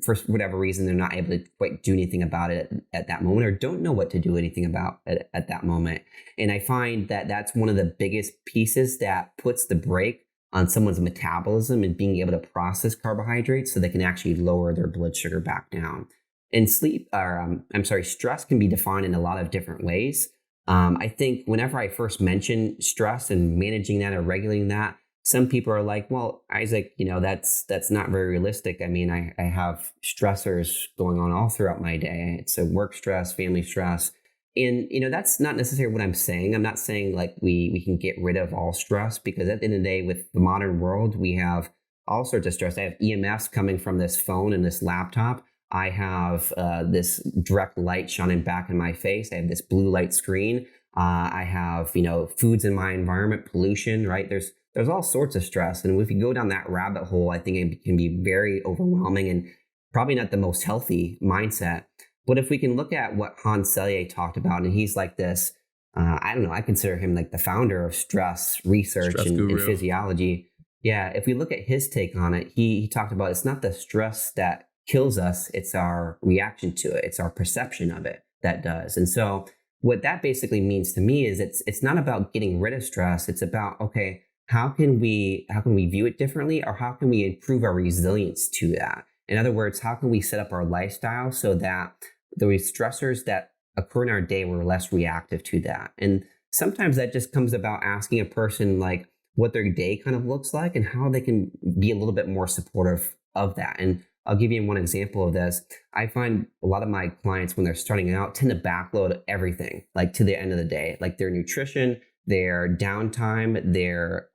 for whatever reason, they're not able to quite do anything about it at that moment, or don't know what to do anything about it at that moment. And I find that that's one of the biggest pieces that puts the brake on someone's metabolism and being able to process carbohydrates so they can actually lower their blood sugar back down. And stress can be defined in a lot of different ways. I think whenever I first mention stress and managing that or regulating that, some people are like, well, Isaac, that's not very realistic. I mean, I have stressors going on all throughout my day. It's a work stress, family stress. And, that's not necessarily what I'm saying. I'm not saying like we can get rid of all stress, because at the end of the day, with the modern world, we have all sorts of stress. I have EMFs coming from this phone and this laptop. I have this direct light shining back in my face. I have this blue light screen. I have, foods in my environment, pollution, right? There's all sorts of stress. And if you go down that rabbit hole, I think it can be very overwhelming and probably not the most healthy mindset. But if we can look at what Hans Selye talked about, and he's like this, I don't know, I consider him like the founder of stress research and physiology. Yeah, if we look at his take on it, he talked about it's not the stress that kills us, it's our reaction to it. It's our perception of it that does. And so what that basically means to me is it's not about getting rid of stress. It's about, okay, how can we view it differently, or how can we improve our resilience to that? In other words, how can we set up our lifestyle so that the stressors that occur in our day, we're less reactive to that? And sometimes that just comes about asking a person like what their day kind of looks like and how they can be a little bit more supportive of that. And I'll give you one example of this. I find a lot of my clients, when they're starting out, tend to backload everything like to the end of the day, like their nutrition, their downtime, their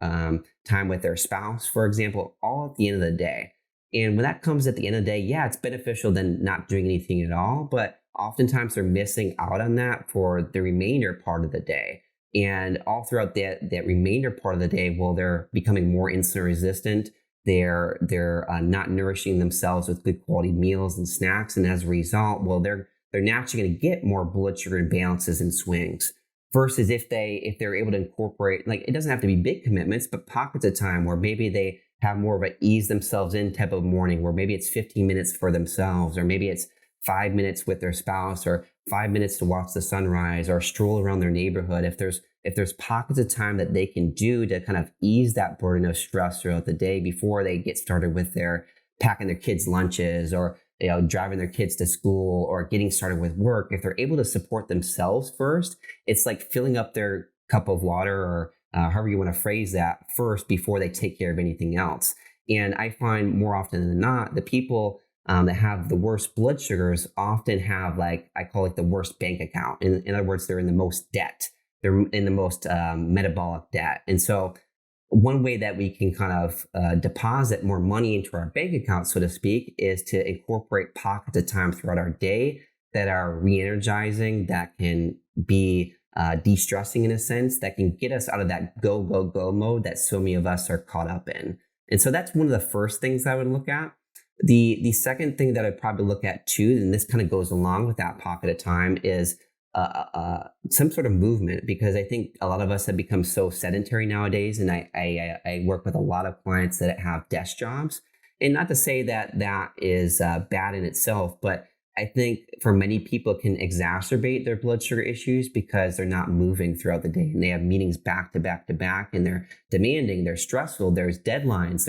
time with their spouse, for example, all at the end of the day. And when that comes at the end of the day, yeah, it's beneficial than not doing anything at all. But oftentimes they're missing out on that for the remainder part of the day. And all throughout that remainder part of the day, well, they're becoming more insulin resistant. They're not nourishing themselves with good quality meals and snacks. And as a result, well, they're naturally going to get more blood sugar imbalances and swings. Versus if they're able to incorporate, like, it doesn't have to be big commitments, but pockets of time where maybe they have more of an ease themselves in type of morning, where maybe it's 15 minutes for themselves, or maybe it's 5 minutes with their spouse, or 5 minutes to watch the sunrise, or stroll around their neighborhood. If there's pockets of time that they can do to kind of ease that burden of stress throughout the day before they get started with their packing their kids' lunches, or driving their kids to school, or getting started with work, if they're able to support themselves first, it's like filling up their cup of water, or however you want to phrase that, first before they take care of anything else. And I find more often than not, the people that have the worst blood sugars often have, like, I call it the worst bank account. In other words, they're in the most debt. They're in the most metabolic debt. And so one way that we can kind of deposit more money into our bank account, so to speak, is to incorporate pockets of time throughout our day that are re-energizing, that can be de-stressing in a sense, that can get us out of that go, go, go mode that so many of us are caught up in. And so that's one of the first things I would look at. The second thing that I'd probably look at too, and this kind of goes along with that pocket of time, is some sort of movement, because I think a lot of us have become so sedentary nowadays. And I work with a lot of clients that have desk jobs, and not to say that that is bad in itself, but I think for many people it can exacerbate their blood sugar issues because they're not moving throughout the day, and they have meetings back to back to back, and they're demanding, they're stressful, there's deadlines,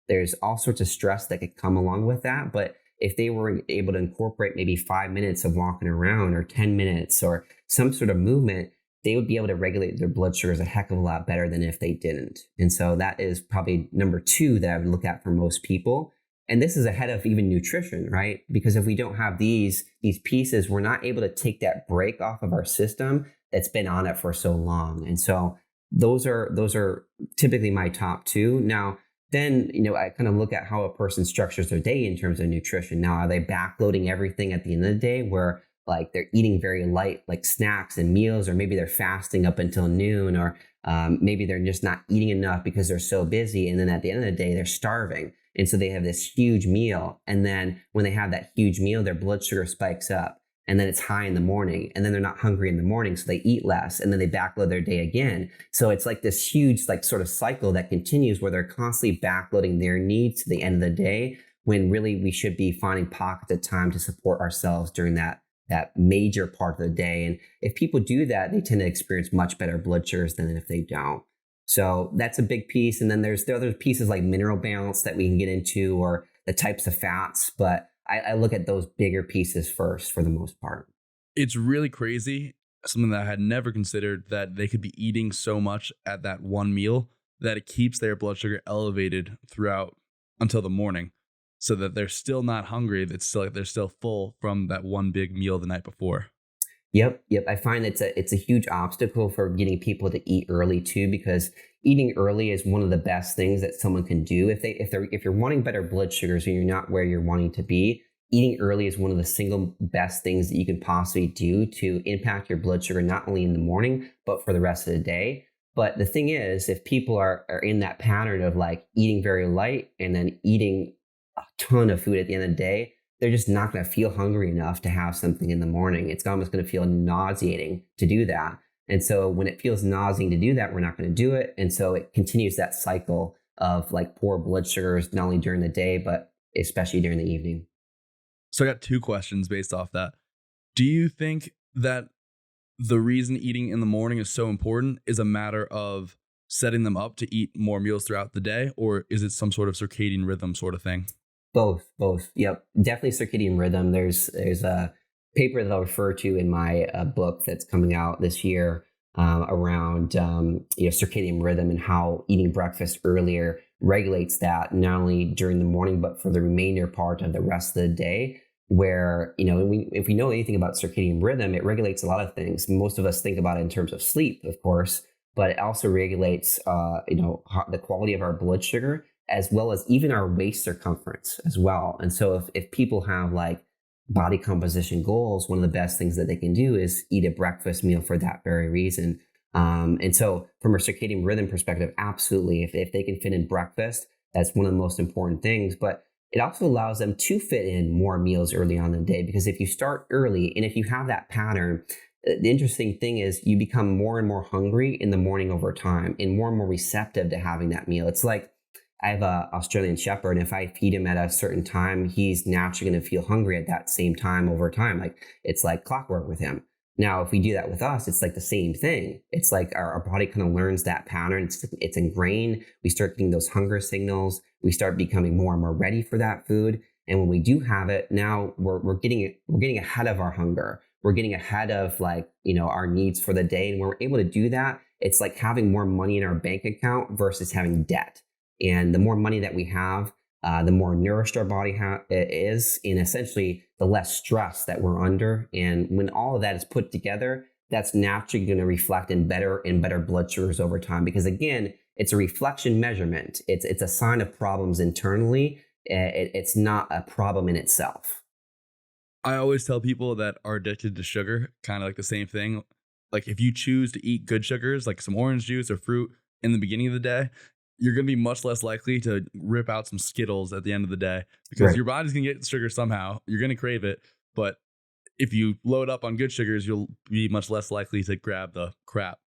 there's all sorts of stress that could come along with that. But if they were able to incorporate maybe 5 minutes of walking around, or 10 minutes, or some sort of movement, they would be able to regulate their blood sugars a heck of a lot better than if they didn't. And so that is probably number two that I would look at for most people. And this is ahead of even nutrition, right? Because if we don't have these pieces, we're not able to take that break off of our system that's been on it for so long. And so those are typically my top two. Now, then, I kind of look at how a person structures their day in terms of nutrition. Now, are they backloading everything at the end of the day, where like they're eating very light, like snacks and meals, or maybe they're fasting up until noon, or maybe they're just not eating enough because they're so busy. And then at the end of the day, they're starving. And so they have this huge meal. And then when they have that huge meal, their blood sugar spikes up. And then it's high in the morning, and then they're not hungry in the morning, so they eat less, and then they backload their day again. So it's like this huge, like, sort of cycle that continues, where they're constantly backloading their needs to the end of the day, when really we should be finding pockets of time to support ourselves during that major part of the day. And if people do that, they tend to experience much better blood sugars than if they don't. So that's a big piece. And then there's the other pieces like mineral balance that we can get into, or the types of fats, but I look at those bigger pieces first for the most part. It's really crazy, something that I had never considered, that they could be eating so much at that one meal that it keeps their blood sugar elevated throughout until the morning, so that they're still not hungry. It's still like they're still full from that one big meal the night before. Yep. I find it's a huge obstacle for getting people to eat early too, because eating early is one of the best things that someone can do if you're wanting better blood sugars and you're not where you're wanting to be. Eating early is one of the single best things that you can possibly do to impact your blood sugar, not only in the morning, but for the rest of the day. But the thing is, if people are in that pattern of like eating very light and then eating a ton of food at the end of the day, they're just not going to feel hungry enough to have something in the morning. It's almost going to feel nauseating to do that. And so when it feels nauseating to do that, we're not going to do it. And so it continues that cycle of like poor blood sugars, not only during the day, but especially during the evening. So I got two questions based off that. Do you think that the reason eating in the morning is so important is a matter of setting them up to eat more meals throughout the day, or is it some sort of circadian rhythm sort of thing? Both. Yep. Definitely circadian rhythm. There's a paper that I'll refer to in my book that's coming out this year around circadian rhythm and how eating breakfast earlier regulates that, not only during the morning, but for the remainder part of the rest of the day. Where, if we know anything about circadian rhythm, it regulates a lot of things. Most of us think about it in terms of sleep, of course, but it also regulates, the quality of our blood sugar, as well as even our waist circumference as well. And so if people have like body composition goals, one of the best things that they can do is eat a breakfast meal for that very reason. And so from a circadian rhythm perspective, absolutely, if they can fit in breakfast, that's one of the most important things. But it also allows them to fit in more meals early on in the day, because if you start early and if you have that pattern, the interesting thing is you become more and more hungry in the morning over time and more receptive to having that meal. It's like, I have an Australian Shepherd, and if I feed him at a certain time, he's naturally going to feel hungry at that same time over time. Like it's like clockwork with him. Now, if we do that with us, it's like the same thing. It's like our body kind of learns that pattern. It's ingrained. We start getting those hunger signals. We start becoming more and more ready for that food. And when we do have it, now we're getting ahead of our hunger. We're getting ahead of our needs for the day. And when we're able to do that, it's like having more money in our bank account versus having debt. And the more money that we have, the more nourished our body is, and essentially the less stress that we're under. And when all of that is put together, that's naturally going to reflect in better blood sugars over time. Because again, it's a reflection measurement. It's a sign of problems internally. It's not a problem in itself. I always tell people that are addicted to sugar, kind of like the same thing. Like if you choose to eat good sugars, like some orange juice or fruit in the beginning of the day, you're going to be much less likely to rip out some Skittles at the end of the day, because your body's going to get sugar somehow. You're going to crave it. But if you load up on good sugars, you'll be much less likely to grab the crap.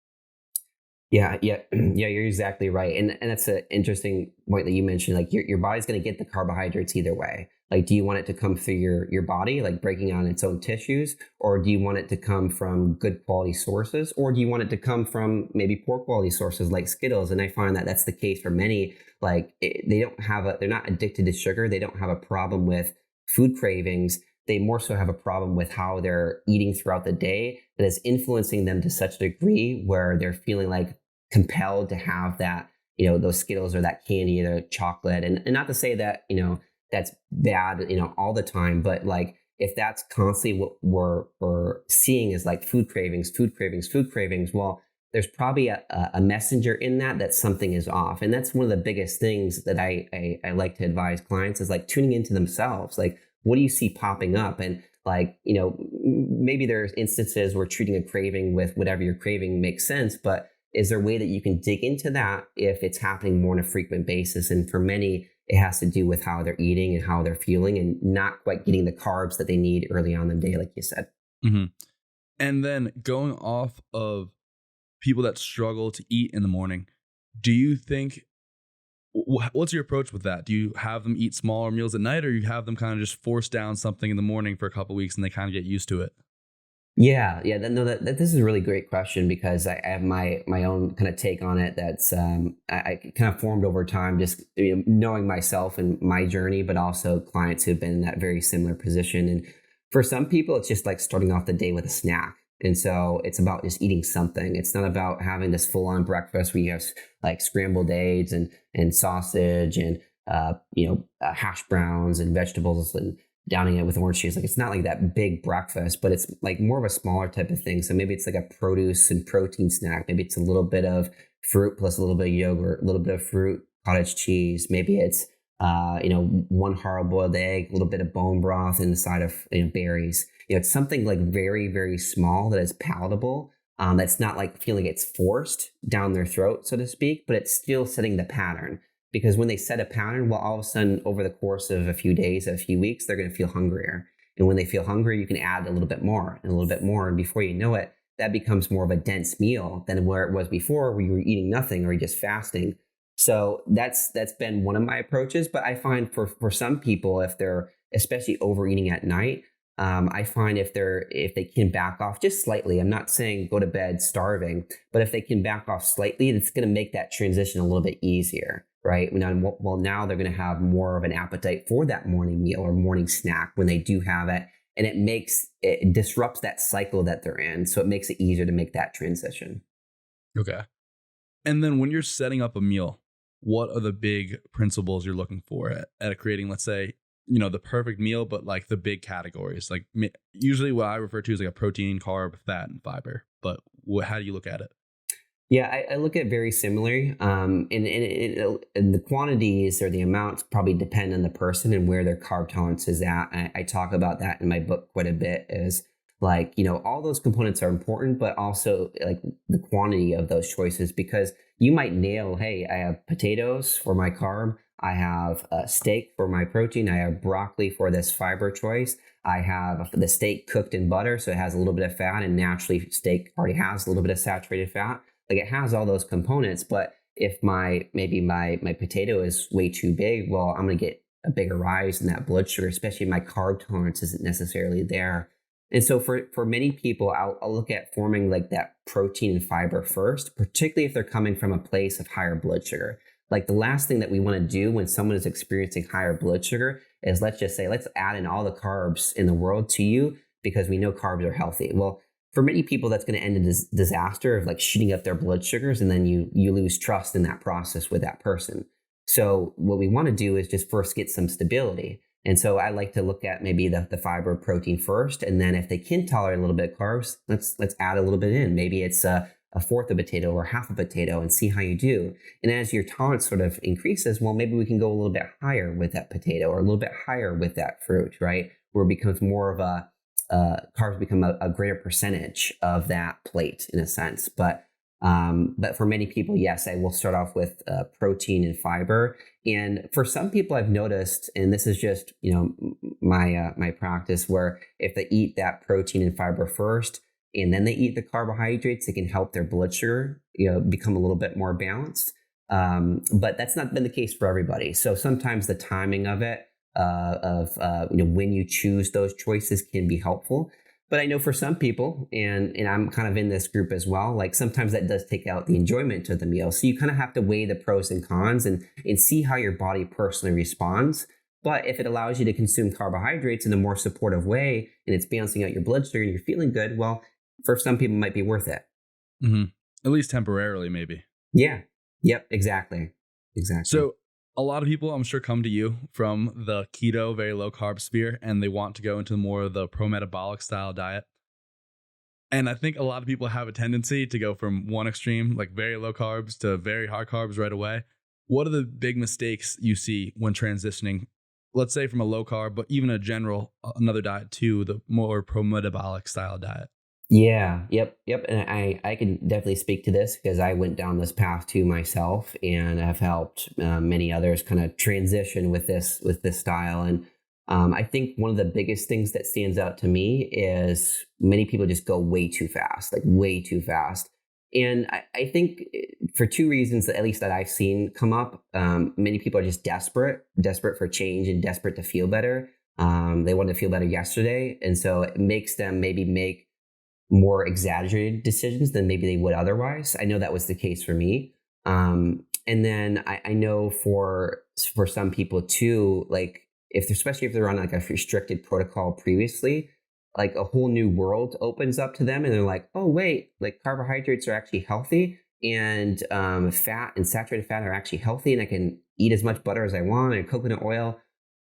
Yeah, you're exactly right. And that's an interesting point that you mentioned. Like your body's going to get the carbohydrates either way. Like, do you want it to come through your body, like breaking down its own tissues? Or do you want it to come from good quality sources? Or do you want it to come from maybe poor quality sources like Skittles? And I find that that's the case for many. Like they're not addicted to sugar. They don't have a problem with food cravings. They more so have a problem with how they're eating throughout the day that is influencing them to such a degree where they're feeling like compelled to have that, those Skittles or that candy or the chocolate. And not to say that, that's bad, all the time, but like if that's constantly what we're seeing is like food cravings, well, there's probably a messenger in that something is off. And that's one of the biggest things that I like to advise clients is like tuning into themselves. Like, what do you see popping up? And like, maybe there's instances where treating a craving with whatever you're craving makes sense, but is there a way that you can dig into that if it's happening more on a frequent basis? And for many, it has to do with how they're eating and how they're feeling and not quite getting the carbs that they need early on in the day, like you said. Mm-hmm. And then going off of people that struggle to eat in the morning, do you think, what's your approach with that? Do you have them eat smaller meals at night, or you have them kind of just force down something in the morning for a couple of weeks and they kind of get used to it? Yeah. This is a really great question, because I have my own kind of take on it. That's I kind of formed over time, just knowing myself and my journey, but also clients who've been in that very similar position. And for some people, it's just like starting off the day with a snack. And so it's about just eating something. It's not about having this full on breakfast where you have like scrambled eggs and sausage and, hash browns and vegetables and downing it with orange juice. Like, it's not like that big breakfast, but it's like more of a smaller type of thing. So maybe it's like a produce and protein snack. Maybe it's a little bit of fruit plus a little bit of yogurt, a little bit of fruit, cottage cheese. Maybe it's, one hard boiled egg, a little bit of bone broth and a side of berries. It's something like very, very small that is palatable. That's not like feeling it's forced down their throat, so to speak, but it's still setting the pattern. Because when they set a pattern, well, all of a sudden, over the course of a few days, a few weeks, they're going to feel hungrier. And when they feel hungry, you can add a little bit more and a little bit more. And before you know it, that becomes more of a dense meal than where it was before, where you were eating nothing or you're just fasting. So that's been one of my approaches. But I find for some people, if they're especially overeating at night, I find if they can back off just slightly, I'm not saying go to bed starving, but if they can back off slightly, it's going to make that transition a little bit easier, right? Well, now they're going to have more of an appetite for that morning meal or morning snack when they do have it. And it disrupts that cycle that they're in. So it makes it easier to make that transition. Okay. And then when you're setting up a meal, what are the big principles you're looking for at creating, let's say, the perfect meal, but like the big categories? Like usually what I refer to is like a protein, carb, fat, and fiber. But how do you look at it? Yeah, I look at very similarly. And the quantities or the amounts probably depend on the person and where their carb tolerance is at. I talk about that in my book quite a bit. Is like, all those components are important, but also like the quantity of those choices, because you might nail, hey, I have potatoes for my carb. I have a steak for my protein. I have broccoli for this fiber choice. I have the steak cooked in butter, so it has a little bit of fat, and naturally steak already has a little bit of saturated fat. Like, it has all those components, but if my potato is way too big, well, I'm going to get a bigger rise in that blood sugar, especially if my carb tolerance isn't necessarily there. And so for many people, I'll look at forming like that protein and fiber first, particularly if they're coming from a place of higher blood sugar. Like, the last thing that we want to do when someone is experiencing higher blood sugar is, let's add in all the carbs in the world to you because we know carbs are healthy. Well, for many people, that's going to end in this disaster of like shooting up their blood sugars, and then you lose trust in that process with that person. So what we want to do is just first get some stability. And so I like to look at maybe the fiber protein first, and then if they can tolerate a little bit of carbs, let's add a little bit in. Maybe it's a fourth of a potato or half a potato, and see how you do. And as your tolerance sort of increases, well, maybe we can go a little bit higher with that potato or a little bit higher with that fruit, right? Where it becomes more of carbs become a greater percentage of that plate in a sense. But for many people, yes, I will start off with protein and fiber. And for some people, I've noticed, and this is just my practice, where if they eat that protein and fiber first, and then they eat the carbohydrates, it can help their blood sugar become a little bit more balanced. But that's not been the case for everybody. So sometimes the timing of it, when you choose those choices, can be helpful. But I know for some people, and I'm kind of in this group as well, like sometimes that does take out the enjoyment of the meal. So you kind of have to weigh the pros and cons and see how your body personally responds. But if it allows you to consume carbohydrates in a more supportive way, and it's balancing out your blood sugar and you're feeling good, well, for some people, it might be worth it. Mm-hmm. At least temporarily, maybe. Yeah. Yep. Exactly. So a lot of people, I'm sure, come to you from the keto, very low carb sphere, and they want to go into more of the pro-metabolic style diet. And I think a lot of people have a tendency to go from one extreme, like very low carbs, to very high carbs right away. What are the big mistakes you see when transitioning, let's say from a low carb, but even another diet, to the more pro-metabolic style diet? Yeah. Yep. And I can definitely speak to this because I went down this path too myself, and have helped many others kind of transition with this style. And I think one of the biggest things that stands out to me is many people just go way too fast. And I think for two reasons, at least that I've seen come up, many people are just desperate for change and desperate to feel better. They wanted to feel better yesterday. And so it makes them maybe make more exaggerated decisions than maybe they would otherwise. I know that was the case for me. And then I know for some people too, like especially if they're on like a restricted protocol previously, like a whole new world opens up to them and they're like, oh, wait, like carbohydrates are actually healthy and fat and saturated fat are actually healthy and I can eat as much butter as I want and coconut oil.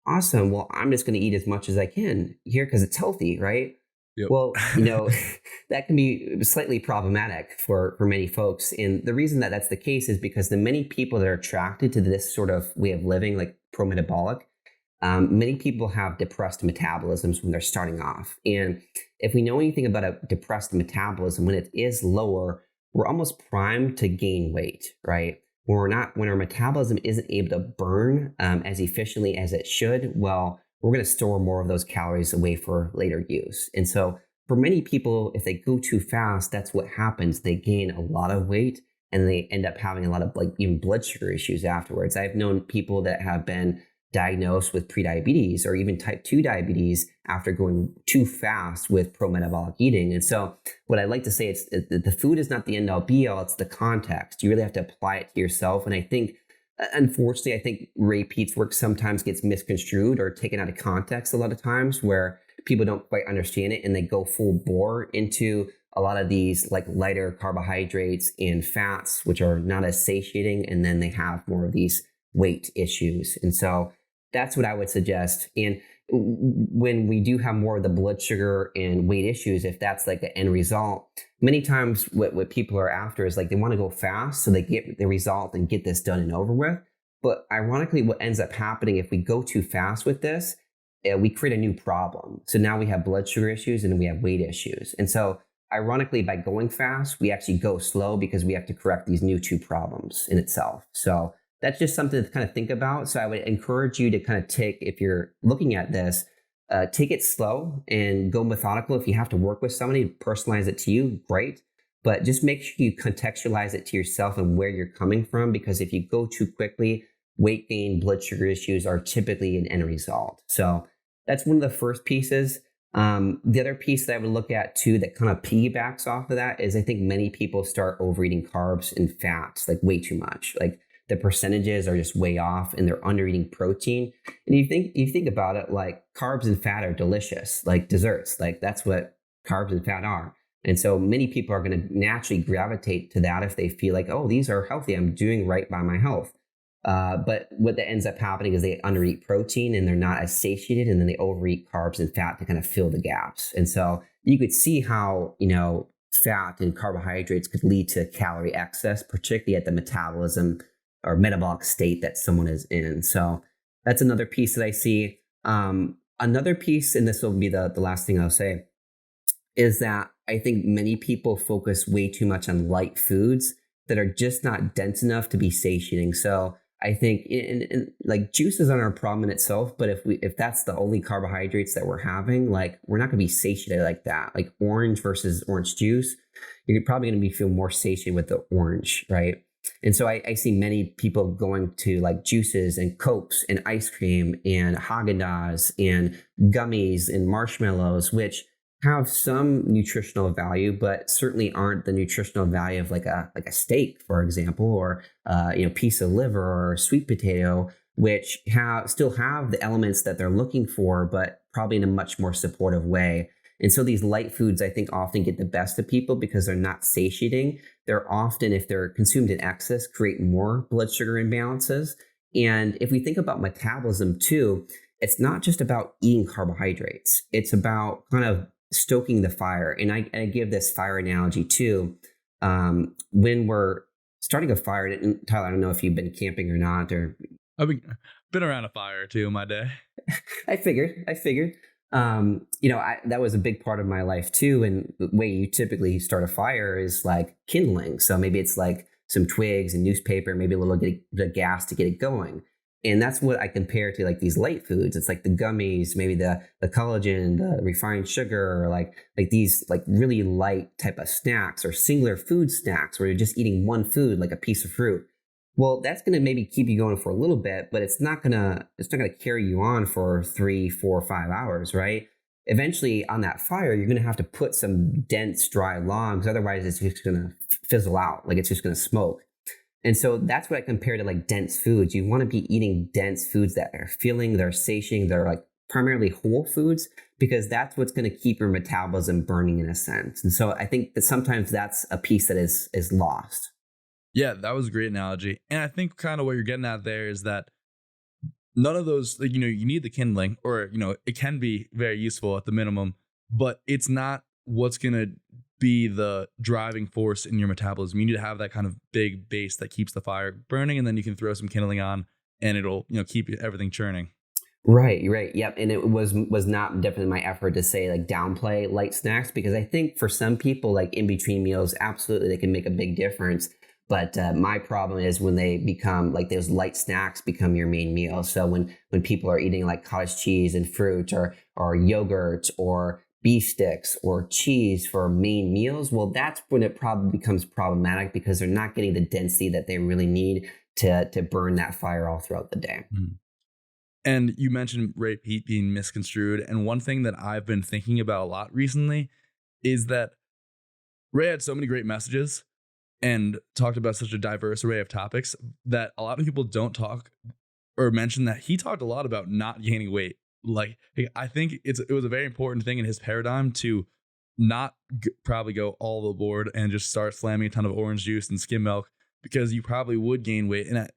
Awesome. Well, I'm just going to eat as much as I can here because it's healthy, right? Yep. Well, that can be slightly problematic for many folks. And the reason that that's the case is because the many people that are attracted to this sort of way of living, like pro-metabolic, many people have depressed metabolisms when they're starting off. And if we know anything about a depressed metabolism, when it is lower, we're almost primed to gain weight, right? When our metabolism isn't able to burn as efficiently as it should, well, we're going to store more of those calories away for later use. And so for many people, if they go too fast, that's what happens. They gain a lot of weight and they end up having a lot of like even blood sugar issues afterwards. I've known people that have been diagnosed with prediabetes or even type 2 diabetes after going too fast with pro-metabolic eating. And so what I like to say is the food is not the end all be all, it's the context. You really have to apply it to yourself. And I think, unfortunately, I think Ray Peat's work sometimes gets misconstrued or taken out of context a lot of times where people don't quite understand it and they go full bore into a lot of these like lighter carbohydrates and fats, which are not as satiating. And then they have more of these weight issues. And so that's what I would suggest. And when we do have more of the blood sugar and weight issues, if that's like the end result, many times what people are after is like they want to go fast so they get the result and get this done and over with. But ironically, what ends up happening if we go too fast with this, we create a new problem. So now we have blood sugar issues and we have weight issues. And so ironically, by going fast, we actually go slow because we have to correct these new two problems in itself. So that's just something to kind of think about. So I would encourage you to kind of if you're looking at this, take it slow and go methodical. If you have to work with somebody, personalize it to you, great. But just make sure you contextualize it to yourself and where you're coming from. Because if you go too quickly, weight gain, blood sugar issues are typically an end result. So that's one of the first pieces. The other piece that I would look at too that kind of piggybacks off of that is I think many people start overeating carbs and fats like way too much. Like the percentages are just way off and they're under eating protein. And you think about it, like carbs and fat are delicious, like desserts, like that's what carbs and fat are. And so many people are going to naturally gravitate to that if they feel like, oh, these are healthy. I'm doing right by my health. But what that ends up happening is they undereat protein and they're not as satiated, and then they overeat carbs and fat to kind of fill the gaps. And so you could see how, fat and carbohydrates could lead to calorie excess, particularly at the metabolism or metabolic state that someone is in. So that's another piece that I see. Another piece, and this will be the last thing I'll say, is that I think many people focus way too much on light foods that are just not dense enough to be satiating. So I think like juices aren't a problem in itself, but if that's the only carbohydrates that we're having, like we're not going to be satiated like that. Like orange versus orange juice, you're probably going to feel more satiated with the orange, right? And so I see many people going to like juices and Cokes and ice cream and Haagen-Dazs and gummies and marshmallows, which have some nutritional value, but certainly aren't the nutritional value of like a steak, for example, or piece of liver or sweet potato, which still have the elements that they're looking for, but probably in a much more supportive way. And so these light foods, I think, often get the best of people because they're not satiating. They're often, if they're consumed in excess, create more blood sugar imbalances. And if we think about metabolism too, it's not just about eating carbohydrates. It's about kind of stoking the fire. And I give this fire analogy too. When we're starting a fire, and Tyler, I don't know if you've been camping or not, or I've been around a fire too in my day. I figured. That was a big part of my life too. And the way you typically start a fire is like kindling. So maybe it's like some twigs and newspaper, maybe a little bit of gas to get it going. And that's what I compare to like these light foods. It's like the gummies, maybe the collagen, the refined sugar, or like these like really light type of snacks or singular food snacks where you're just eating one food, like a piece of fruit. Well, that's going to maybe keep you going for a little bit, but it's not going to carry you on for 3, 4, 5 hours, right? Eventually on that fire, you're going to have to put some dense, dry logs. Otherwise, it's just going to fizzle out. Like it's just going to smoke. And so that's what I compare to like dense foods. You want to be eating dense foods that are filling, they're satiating, they're like primarily whole foods, because that's what's going to keep your metabolism burning in a sense. And so I think that sometimes that's a piece that is lost. Yeah, that was a great analogy. And I think kind of what you're getting at there is that none of those, like, you need the kindling, or, it can be very useful at the minimum, but it's not what's going to be the driving force in your metabolism. You need to have that kind of big base that keeps the fire burning, and then you can throw some kindling on and it'll, keep everything churning. Right. Yep. And it was not definitely my effort to say like downplay light snacks, because I think for some people, like in between meals, absolutely they can make a big difference. But my problem is when they become like those light snacks become your main meal. So when people are eating like cottage cheese and fruit or yogurt or beef sticks or cheese for main meals, well, that's when it probably becomes problematic, because they're not getting the density that they really need to burn that fire all throughout the day. Mm. And you mentioned repeat being misconstrued. And one thing that I've been thinking about a lot recently is that Ray had so many great messages and talked about such a diverse array of topics that a lot of people don't talk or mention that he talked a lot about not gaining weight. Like, I think it was a very important thing in his paradigm to not probably go all aboard and just start slamming a ton of orange juice and skim milk, because you probably would gain weight. And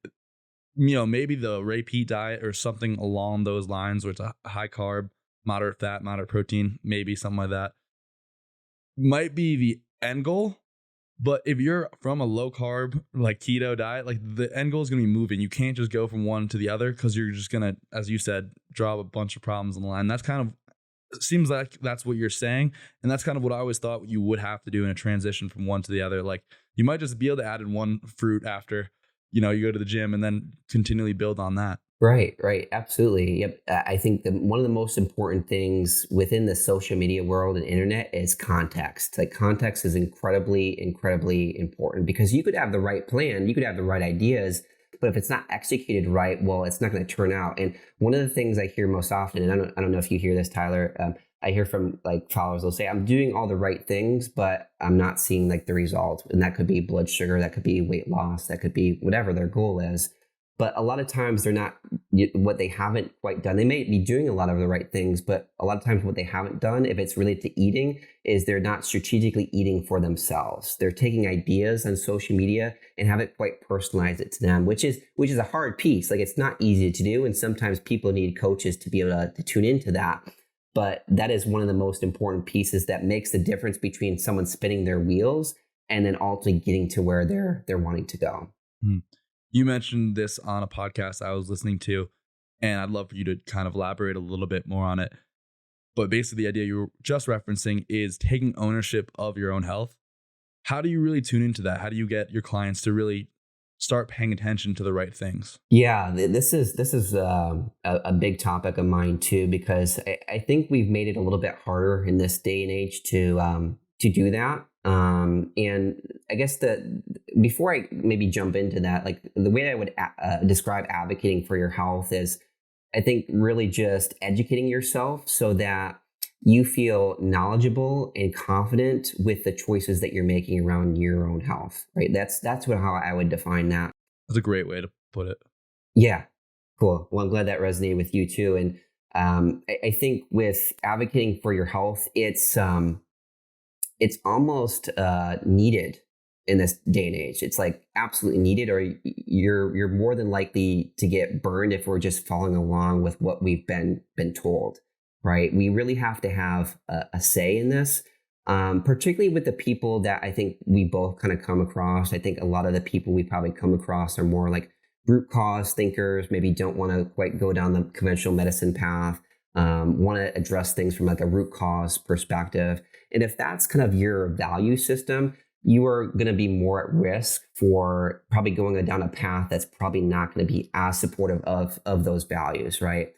maybe the repeat diet or something along those lines, where it's a high carb, moderate fat, moderate protein, maybe something like that, might be the end goal. But if you're from a low carb, like keto diet, like the end goal is going to be moving. You can't just go from one to the other, because you're just going to, as you said, draw a bunch of problems on the line. That's kind of, seems like that's what you're saying. And that's kind of what I always thought you would have to do in a transition from one to the other. Like, you might just be able to add in one fruit after, you go to the gym, and then continually build on that. Right. Absolutely. Yep. I think one of the most important things within the social media world and internet is context. Like, context is incredibly important, because you could have the right plan, you could have the right ideas, but if it's not executed right, well, it's not going to turn out. And one of the things I hear most often, and I don't know if you hear this, Tyler, I hear from like followers, they'll say, I'm doing all the right things, but I'm not seeing like the results. And that could be blood sugar, that could be weight loss, that could be whatever their goal is. But a lot of times they're not, what they haven't quite done. They may be doing a lot of the right things, but a lot of times what they haven't done, if it's related to eating, is they're not strategically eating for themselves. They're taking ideas on social media and haven't quite personalized it to them, which is a hard piece. Like, it's not easy to do. And sometimes people need coaches to be able to tune into that. But that is one of the most important pieces that makes the difference between someone spinning their wheels and then ultimately getting to where they're wanting to go. Mm. You mentioned this on a podcast I was listening to, and I'd love for you to kind of elaborate a little bit more on it. But basically, the idea you were just referencing is taking ownership of your own health. How do you really tune into that? How do you get your clients to really start paying attention to the right things? Yeah, this is a big topic of mine too, because I think we've made it a little bit harder in this day and age to do that. And I guess before I maybe jump into that, like the way I would describe advocating for your health is, I think, really just educating yourself so that you feel knowledgeable and confident with the choices that you're making around your own health, right? That's how I would define that. That's a great way to put it. Yeah, cool. Well, I'm glad that resonated with you too. And I think with advocating for your health, it's almost needed in this day and age. It's like absolutely needed, or you're more than likely to get burned if we're just following along with what we've been told, right? We really have to have a say in this, particularly with the people that I think we both kind of come across. I think a lot of the people we probably come across are more like root cause thinkers, maybe don't want to quite go down the conventional medicine path, want to address things from like a root cause perspective. And if that's kind of your value system, you are going to be more at risk for probably going down a path that's probably not going to be as supportive of those values, right?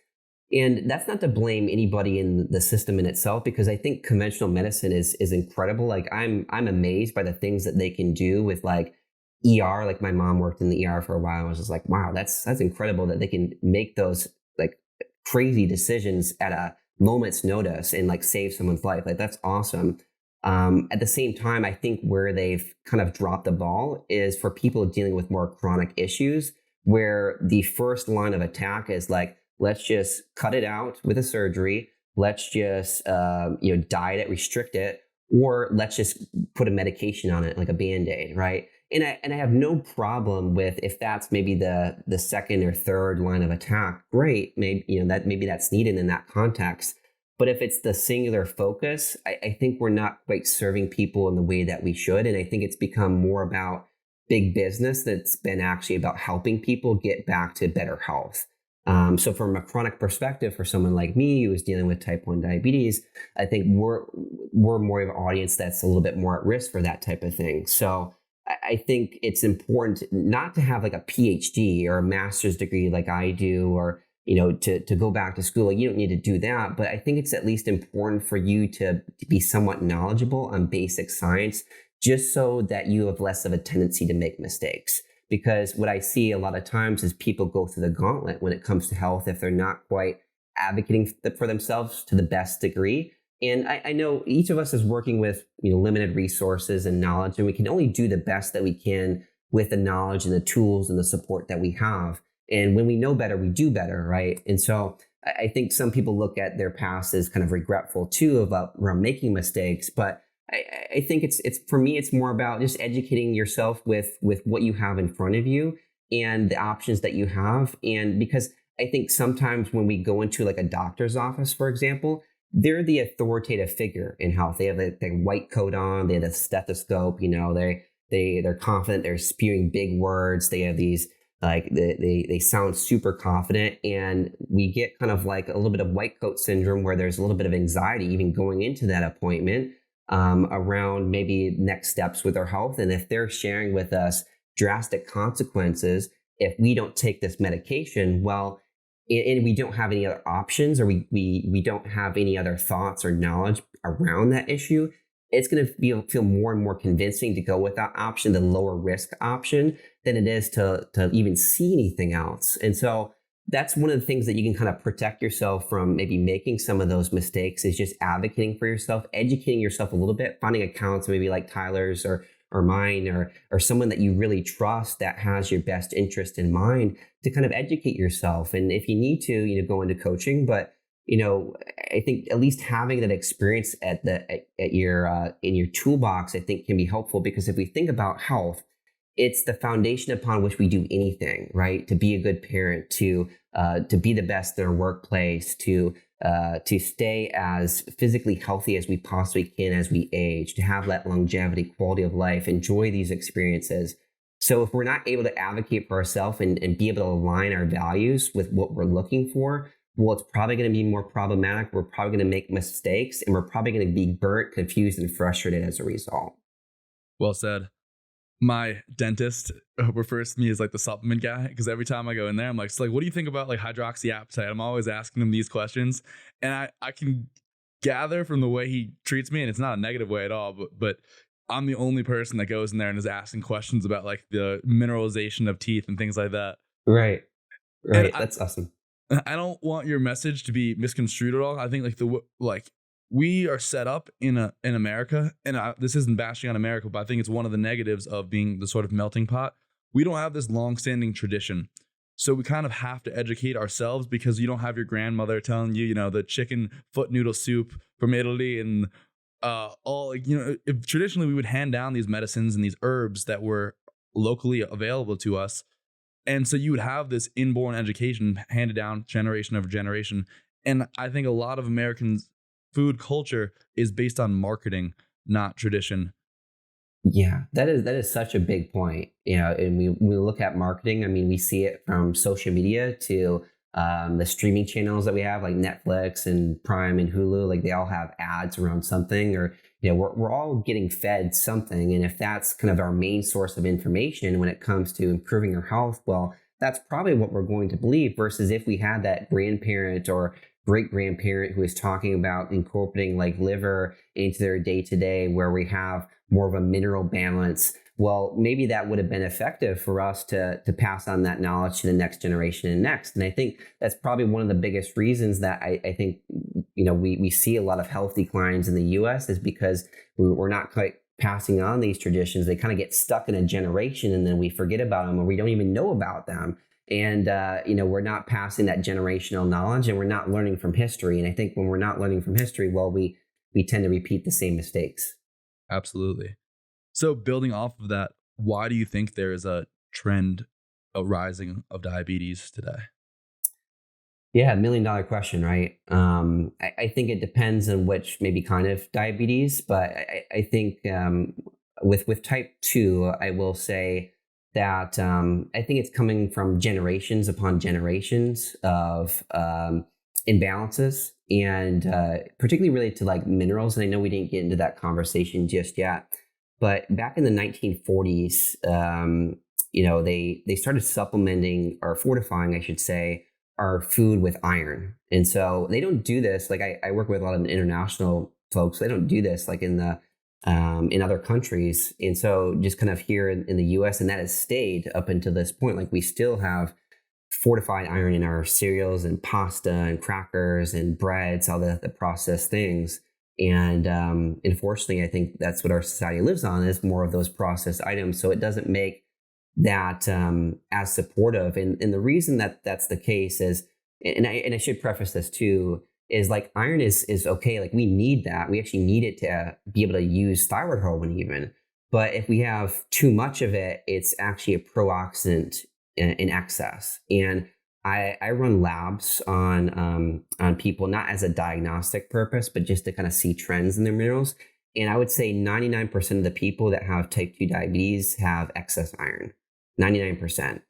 And that's not to blame anybody in the system in itself, because I think conventional medicine is incredible. Like I'm amazed by the things that they can do with like ER. Like my mom worked in the ER for a while. I was just like, wow, that's incredible that they can make those like crazy decisions at a moment's notice and like save someone's life. Like that's awesome. At the same time, I think where they've kind of dropped the ball is for people dealing with more chronic issues, where the first line of attack is like, let's just cut it out with a surgery. Let's just, diet it, restrict it, or let's just put a medication on it, like a Band-Aid, right? And I have no problem with, if that's maybe the second or third line of attack, great. Maybe that's needed in that context. But if it's the singular focus, I think we're not quite serving people in the way that we should. And I think it's become more about big business that's been actually about helping people get back to better health. So from a chronic perspective, for someone like me who is dealing with type 1 diabetes, I think we're more of an audience that's a little bit more at risk for that type of thing. So I think it's important not to have like a PhD or a master's degree like I do, or to go back to school. You don't need to do that, but I think it's at least important for you to be somewhat knowledgeable on basic science, just so that you have less of a tendency to make mistakes. Because what I see a lot of times is people go through the gauntlet when it comes to health if they're not quite advocating for themselves to the best degree. And I know each of us is working with limited resources and knowledge, and we can only do the best that we can with the knowledge and the tools and the support that we have. And when we know better, we do better, right? And so I think some people look at their past as kind of regretful too around making mistakes. But I think it's for me, it's more about just educating yourself with what you have in front of you and the options that you have. And because I think sometimes when we go into like a doctor's office, for example, they're the authoritative figure in health. They have their white coat on, they have a stethoscope, they're confident, they're spewing big words. They have these, like they sound super confident, and we get kind of like a little bit of white coat syndrome where there's a little bit of anxiety even going into that appointment around maybe next steps with our health. And if they're sharing with us drastic consequences if we don't take this medication, well, and we don't have any other options, or we don't have any other thoughts or knowledge around that issue, it's going to feel more and more convincing to go with that option, the lower risk option, than it is to even see anything else. And so that's one of the things that you can kind of protect yourself from maybe making some of those mistakes, is just advocating for yourself, educating yourself a little bit, finding accounts maybe like Tyler's or mine, or someone that you really trust that has your best interest in mind, to kind of educate yourself. And if you need to, go into coaching, but I think at least having that experience at your in your toolbox, I think, can be helpful, because if we think about health, it's the foundation upon which we do anything, right? To be a good parent, to be the best in our workplace, to stay as physically healthy as we possibly can as we age, to have that longevity, quality of life, enjoy these experiences. So if we're not able to advocate for ourselves and be able to align our values with what we're looking for, well, it's probably going to be more problematic. We're probably going to make mistakes, and we're probably going to be burnt, confused, and frustrated as a result. Well said. My dentist refers to me as like the supplement guy, because every time I go in there, I'm like, so what do you think about like hydroxyapatite? I'm always asking him these questions, and I can gather from the way he treats me, and it's not a negative way at all, but I'm the only person that goes in there and is asking questions about like the mineralization of teeth and things like that. Right. That's awesome. I don't want your message to be misconstrued at all. I think we are set up in America, and this isn't bashing on America, but I think it's one of the negatives of being the sort of melting pot. We don't have this long-standing tradition. So we kind of have to educate ourselves, because you don't have your grandmother telling you, the chicken foot noodle soup from Italy and if traditionally we would hand down these medicines and these herbs that were locally available to us. And so you would have this inborn education handed down generation over generation. And I think a lot of Americans' food culture is based on marketing, not tradition. Yeah, that is such a big point. And we look at marketing. I mean, we see it from social media to the streaming channels that we have, like Netflix and Prime and Hulu. Like, they all have ads around something, or we're all getting fed something. And if that's kind of our main source of information when it comes to improving our health, well, that's probably what we're going to believe, versus if we had that grandparent or great grandparent who is talking about incorporating like liver into their day-to-day, where we have more of a mineral balance. Well, maybe that would have been effective for us to pass on that knowledge to the next generation and next. And I think that's probably one of the biggest reasons that I think, we see a lot of health declines in the US, is because we're not quite passing on these traditions. They kind of get stuck in a generation, and then we forget about them, or we don't even know about them. And, we're not passing that generational knowledge, and we're not learning from history. And I think when we're not learning from history, well, we tend to repeat the same mistakes. Absolutely. So building off of that, why do you think there is a trend, a rising of diabetes today? Yeah, $1 million question, right? I think it depends on which maybe kind of diabetes, but I think with type 2, I will say that I think it's coming from generations upon generations of imbalances, and particularly related to like minerals. And I know we didn't get into that conversation just yet, but back in the 1940s, they started supplementing, or fortifying, I should say, our food with iron. And so they don't do this, like I work with a lot of international folks. They don't do this like in other countries. And so just kind of here in the US, and that has stayed up until this point. Like we still have fortified iron in our cereals and pasta and crackers and breads, all the processed things. And unfortunately, I think that's what our society lives on, is more of those processed items. So it doesn't make that as supportive. And the reason that that's the case is, and I should preface this too, is like iron is okay. Like we need that. We actually need it to be able to use thyroid hormone even. But if we have too much of it, it's actually a pro-oxidant in excess. And I run labs on people, not as a diagnostic purpose, but just to kind of see trends in their minerals. And I would say 99% of the people that have type 2 diabetes have excess iron. 99%.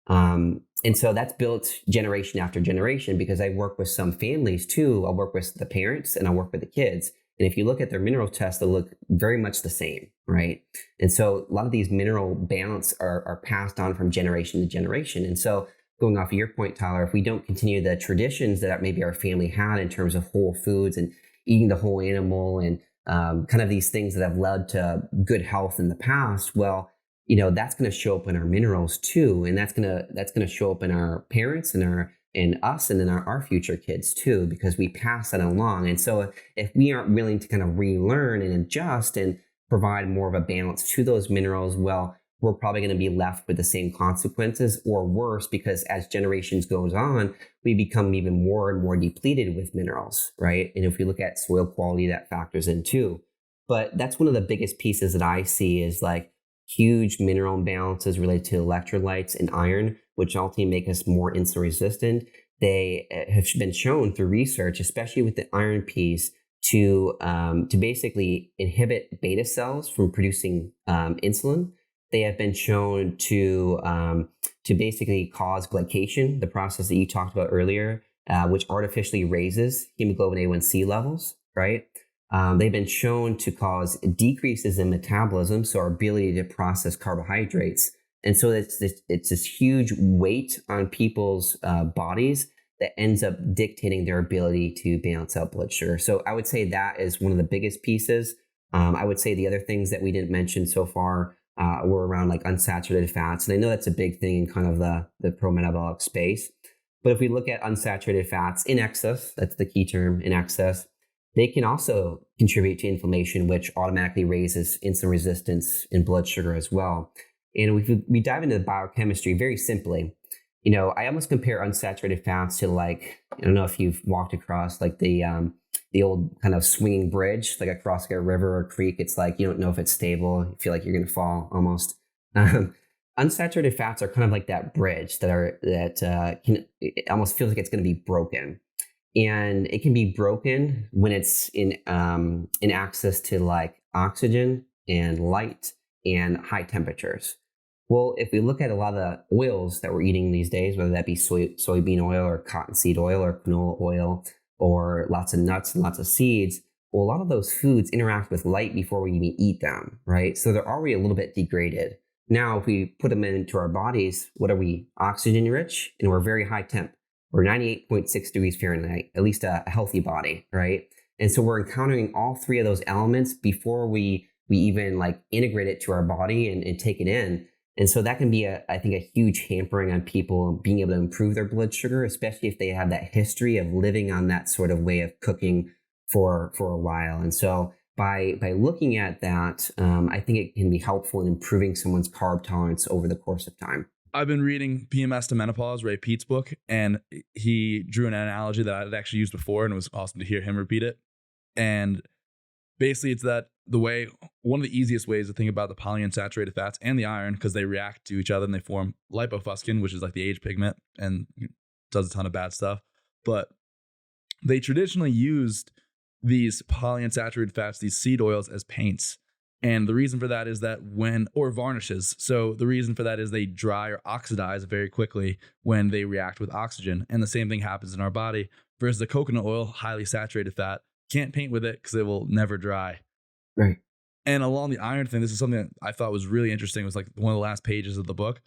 And so that's built generation after generation, because I work with some families too. I'll work with the parents and I'll work with the kids. And if you look at their mineral tests, they look very much the same, right? And so a lot of these mineral balance are passed on from generation to generation. And so going off of your point, Tyler, if we don't continue the traditions that maybe our family had in terms of whole foods and eating the whole animal and kind of these things that have led to good health in the past, well, that's going to show up in our minerals too, and that's going to show up in our parents and us and in our future kids too, because we pass that along. And so if we aren't willing to kind of relearn and adjust and provide more of a balance to those minerals, well, we're probably going to be left with the same consequences or worse, because as generations goes on, we become even more and more depleted with minerals, right? And if we look at soil quality, that factors in too. But that's one of the biggest pieces that I see, is like huge mineral imbalances related to electrolytes and iron, which ultimately make us more insulin resistant. They have been shown through research, especially with the iron piece, to basically inhibit beta cells from producing insulin. They have been shown to basically cause glycation, the process that you talked about earlier, which artificially raises hemoglobin A1C levels, right? They've been shown to cause decreases in metabolism, so our ability to process carbohydrates. And so it's this huge weight on people's bodies that ends up dictating their ability to balance out blood sugar. So I would say that is one of the biggest pieces. I would say the other things that we didn't mention so far were around like unsaturated fats. And I know that's a big thing in kind of the pro-metabolic space. But if we look at unsaturated fats in excess, that's the key term, in excess, they can also contribute to inflammation, which automatically raises insulin resistance and blood sugar as well. And if we dive into the biochemistry very simply, I almost compare unsaturated fats to, like, I don't know if you've walked across like the old kind of swinging bridge, like across a river or creek. It's like, you don't know if it's stable. You feel like you're going to fall almost. Unsaturated fats are kind of like that bridge it almost feels like it's going to be broken. And it can be broken when it's in access to like oxygen and light and high temperatures. Well, if we look at a lot of the oils that we're eating these days, whether that be soybean oil or cottonseed oil or canola oil or lots of nuts and lots of seeds, well, a lot of those foods interact with light before we even eat them, right? So they're already a little bit degraded. Now, if we put them into our bodies, what are we? Oxygen rich, and we're very high temp. We're 98.6 degrees Fahrenheit, at least a healthy body, right? And so we're encountering all three of those elements before we even like integrate it to our body and take it in. And so that can be, I think, a huge hampering on people being able to improve their blood sugar, especially if they have that history of living on that sort of way of cooking for a while. And so by looking at that, I think it can be helpful in improving someone's carb tolerance over the course of time. I've been reading PMS to Menopause, Ray Peat's book, and he drew an analogy that I'd actually used before, and it was awesome to hear him repeat it. And basically, it's that one of the easiest ways to think about the polyunsaturated fats and the iron, because they react to each other and they form lipofuscin, which is like the age pigment and does a ton of bad stuff. But they traditionally used these polyunsaturated fats, these seed oils, as paints. And the reason for that is that or varnishes. So the reason for that is they dry or oxidize very quickly when they react with oxygen. And the same thing happens in our body. Versus the coconut oil, highly saturated fat, can't paint with it because it will never dry. Right. And along the iron thing, this is something that I thought was really interesting. It was like one of the last pages of the book.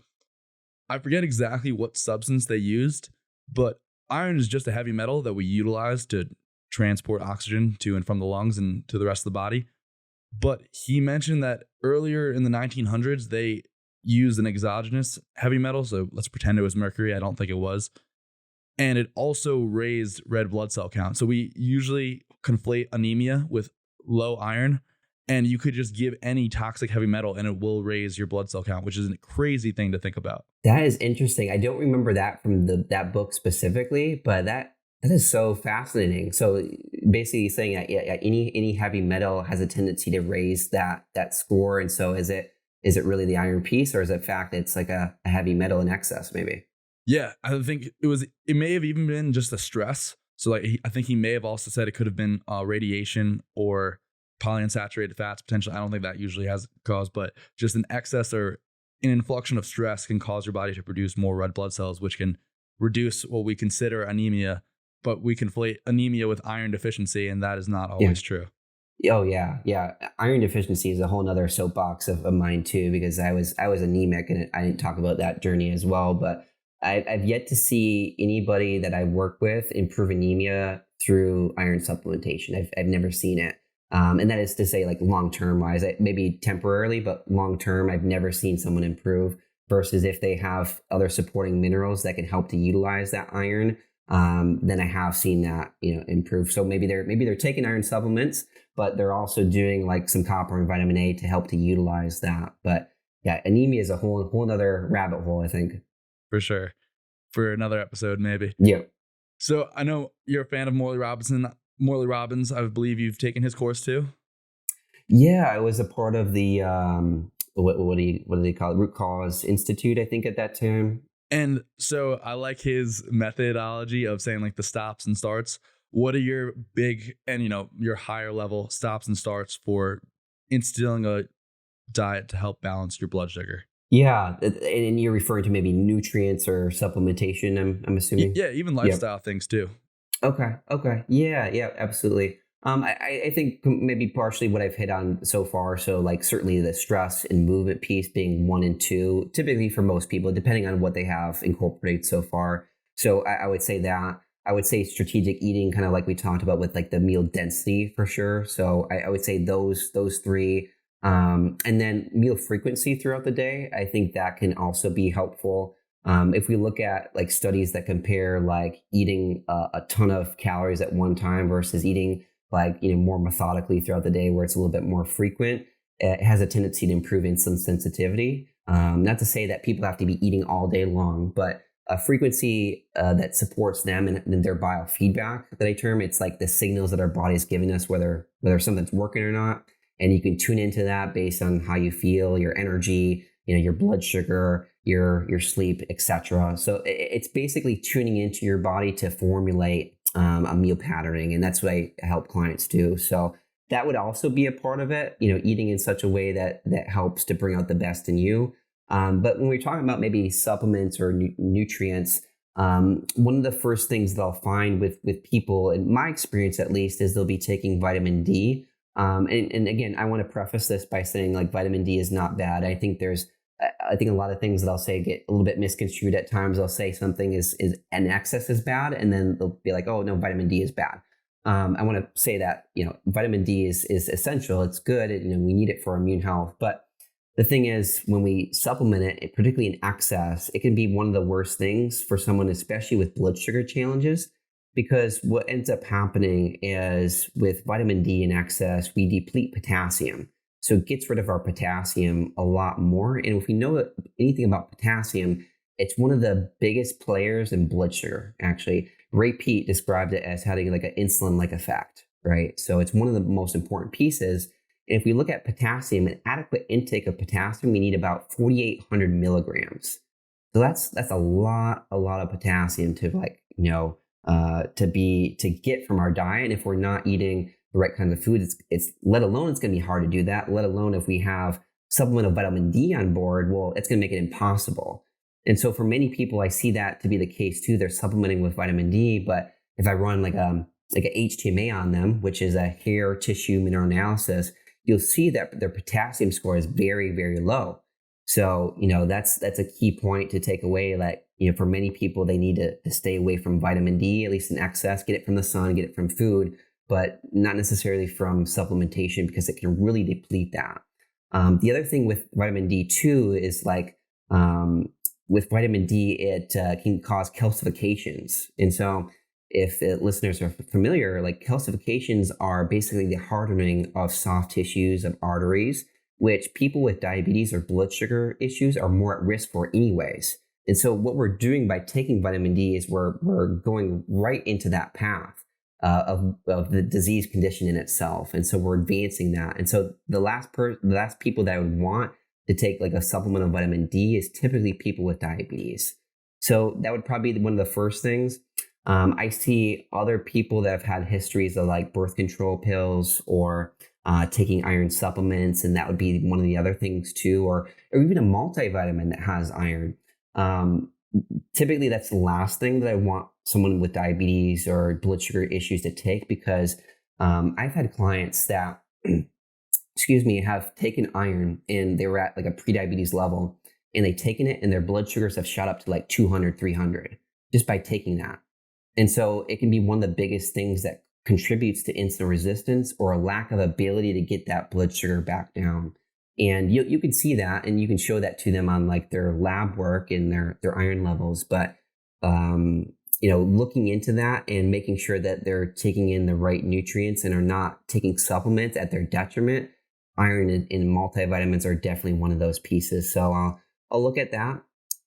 I forget exactly what substance they used, but iron is just a heavy metal that we utilize to transport oxygen to and from the lungs and to the rest of the body. But he mentioned that earlier in the 1900s, they used an exogenous heavy metal. So let's pretend it was mercury. I don't think it was. And it also raised red blood cell count. So we usually conflate anemia with low iron, and you could just give any toxic heavy metal and it will raise your blood cell count, which is a crazy thing to think about. That is interesting. I don't remember that from that book specifically, but that is so fascinating. So basically saying that any heavy metal has a tendency to raise that score. And so is it really the iron piece, or is it fact that it's like a heavy metal in excess maybe? Yeah, I think it may have even been just a stress. So like I think he may have also said it could have been radiation or polyunsaturated fats potentially. I don't think that usually has cause, but just an excess or an inflection of stress can cause your body to produce more red blood cells, which can reduce what we consider anemia. But we conflate anemia with iron deficiency, and that is not always true. Oh yeah. Iron deficiency is a whole nother soapbox of mine too, because I was anemic, and I didn't talk about that journey as well. But I've yet to see anybody that I work with improve anemia through iron supplementation. I've never seen it, and that is to say, like long term wise, maybe temporarily, but long term, I've never seen someone improve. Versus if they have other supporting minerals that can help to utilize that iron. Then I have seen that, improve. So maybe they're taking iron supplements, but they're also doing like some copper and vitamin A to help to utilize that. But yeah, anemia is a whole other rabbit hole, I think. For sure. For another episode, maybe. Yeah. So I know you're a fan of Morley Robbins. I believe you've taken his course too. Yeah, I was a part of the what do they call it? Root Cause Institute, I think, at that time. And so I like his methodology of saying like the stops and starts. What are your big and, your higher level stops and starts for instilling a diet to help balance your blood sugar? Yeah. And you're referring to maybe nutrients or supplementation, I'm assuming? Yeah, even lifestyle things too. Okay. Yeah, absolutely. I think maybe partially what I've hit on so far. So like certainly the stress and movement piece being 1 and 2, typically for most people, depending on what they have incorporated so far. So I would say that. I would say strategic eating, kind of like we talked about with like the meal density for sure. So I would say those 3. And then meal frequency throughout the day. I think that can also be helpful. If we look at like studies that compare like eating a ton of calories at one time versus eating like, more methodically throughout the day where it's a little bit more frequent, it has a tendency to improve insulin sensitivity. Not to say that people have to be eating all day long, but a frequency that supports them and their biofeedback that I term, it's like the signals that our body's giving us, whether something's working or not. And you can tune into that based on how you feel, your energy, your blood sugar, your sleep, etc. So it's basically tuning into your body to formulate a meal patterning. And that's what I help clients do. So that would also be a part of it, eating in such a way that helps to bring out the best in you. But when we're talking about maybe supplements or nutrients, one of the first things they'll find with people, in my experience at least, is they'll be taking vitamin D. And again, I want to preface this by saying like vitamin D is not bad. I think a lot of things that I'll say get a little bit misconstrued at times. I'll say something is an excess is bad, and then they'll be like, oh no, vitamin D is bad. I want to say that, vitamin D is essential. It's good. And, we need it for immune health. But the thing is, when we supplement it, particularly in excess, it can be one of the worst things for someone, especially with blood sugar challenges, because what ends up happening is with vitamin D in excess, we deplete potassium. So it gets rid of our potassium a lot more. And if we know anything about potassium, it's one of the biggest players in blood sugar. Actually, Ray Peat described it as having like an insulin-like effect, right? So it's one of the most important pieces. And if we look at potassium, an adequate intake of potassium, we need about 4,800 milligrams. So that's a lot of potassium to to get from our diet. And if we're not eating the right kinds of food, it's let alone it's going to be hard to do that. Let alone if we have supplement of vitamin D on board, well, it's going to make it impossible. And so for many people, I see that to be the case too. They're supplementing with vitamin D, but if I run like a HTMA on them, which is a hair tissue mineral analysis, you'll see that their potassium score is very, very low. So, that's a key point to take away. Like, for many people, they need to stay away from vitamin D, at least in excess, get it from the sun, get it from food, but not necessarily from supplementation because it can really deplete that. The other thing with vitamin D too is like, with vitamin D, it can cause calcifications. And so if listeners are familiar, like calcifications are basically the hardening of soft tissues of arteries, which people with diabetes or blood sugar issues are more at risk for anyways. And so what we're doing by taking vitamin D is we're going right into that path of the disease condition in itself. And so we're advancing that. And so the last people that I would want to take like a supplement of vitamin D is typically people with diabetes. So that would probably be one of the first things. I see other people that have had histories of like birth control pills or taking iron supplements, and that would be one of the other things too, or even a multivitamin that has iron. Typically, that's the last thing that I want someone with diabetes or blood sugar issues to take, because I've had clients that have taken iron and they were at like a pre-diabetes level, and they've taken it and their blood sugars have shot up to like 200, 300 just by taking that. And so it can be one of the biggest things that contributes to insulin resistance or a lack of ability to get that blood sugar back down. And you can see that, and you can show that to them on like their lab work and their iron levels. But, looking into that and making sure that they're taking in the right nutrients and are not taking supplements at their detriment. Iron and multivitamins are definitely one of those pieces. So I'll look at that.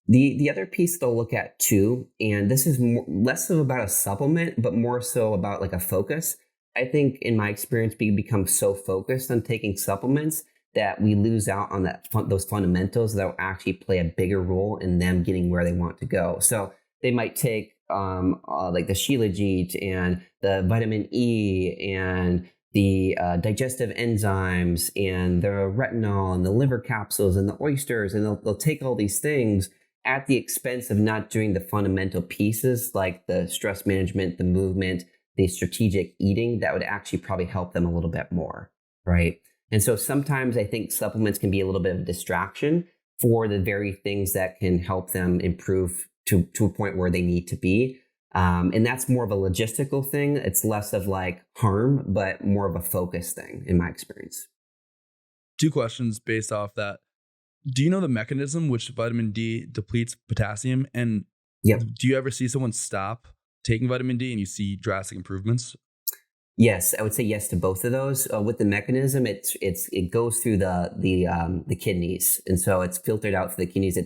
The other piece that I'll look at too, and this is less of about a supplement, but more so about like a focus. I think in my experience, we become so focused on taking supplements that we lose out on those fundamentals that will actually play a bigger role in them getting where they want to go. So they might take like the Shilajit and the vitamin E and the digestive enzymes and the retinol and the liver capsules and the oysters, and they'll take all these things at the expense of not doing the fundamental pieces like the stress management, the movement, the strategic eating that would actually probably help them a little bit more, right? And so sometimes I think supplements can be a little bit of a distraction for the very things that can help them improve to a point where they need to be. And that's more of a logistical thing. It's less of like harm, but more of a focus thing in my experience. 2 questions based off that. Do you know the mechanism which vitamin D depletes potassium? And do you ever see someone stop taking vitamin D and you see drastic improvements? Yes, I would say yes to both of those. With the mechanism, it goes through the kidneys, and so it's filtered out through the kidneys.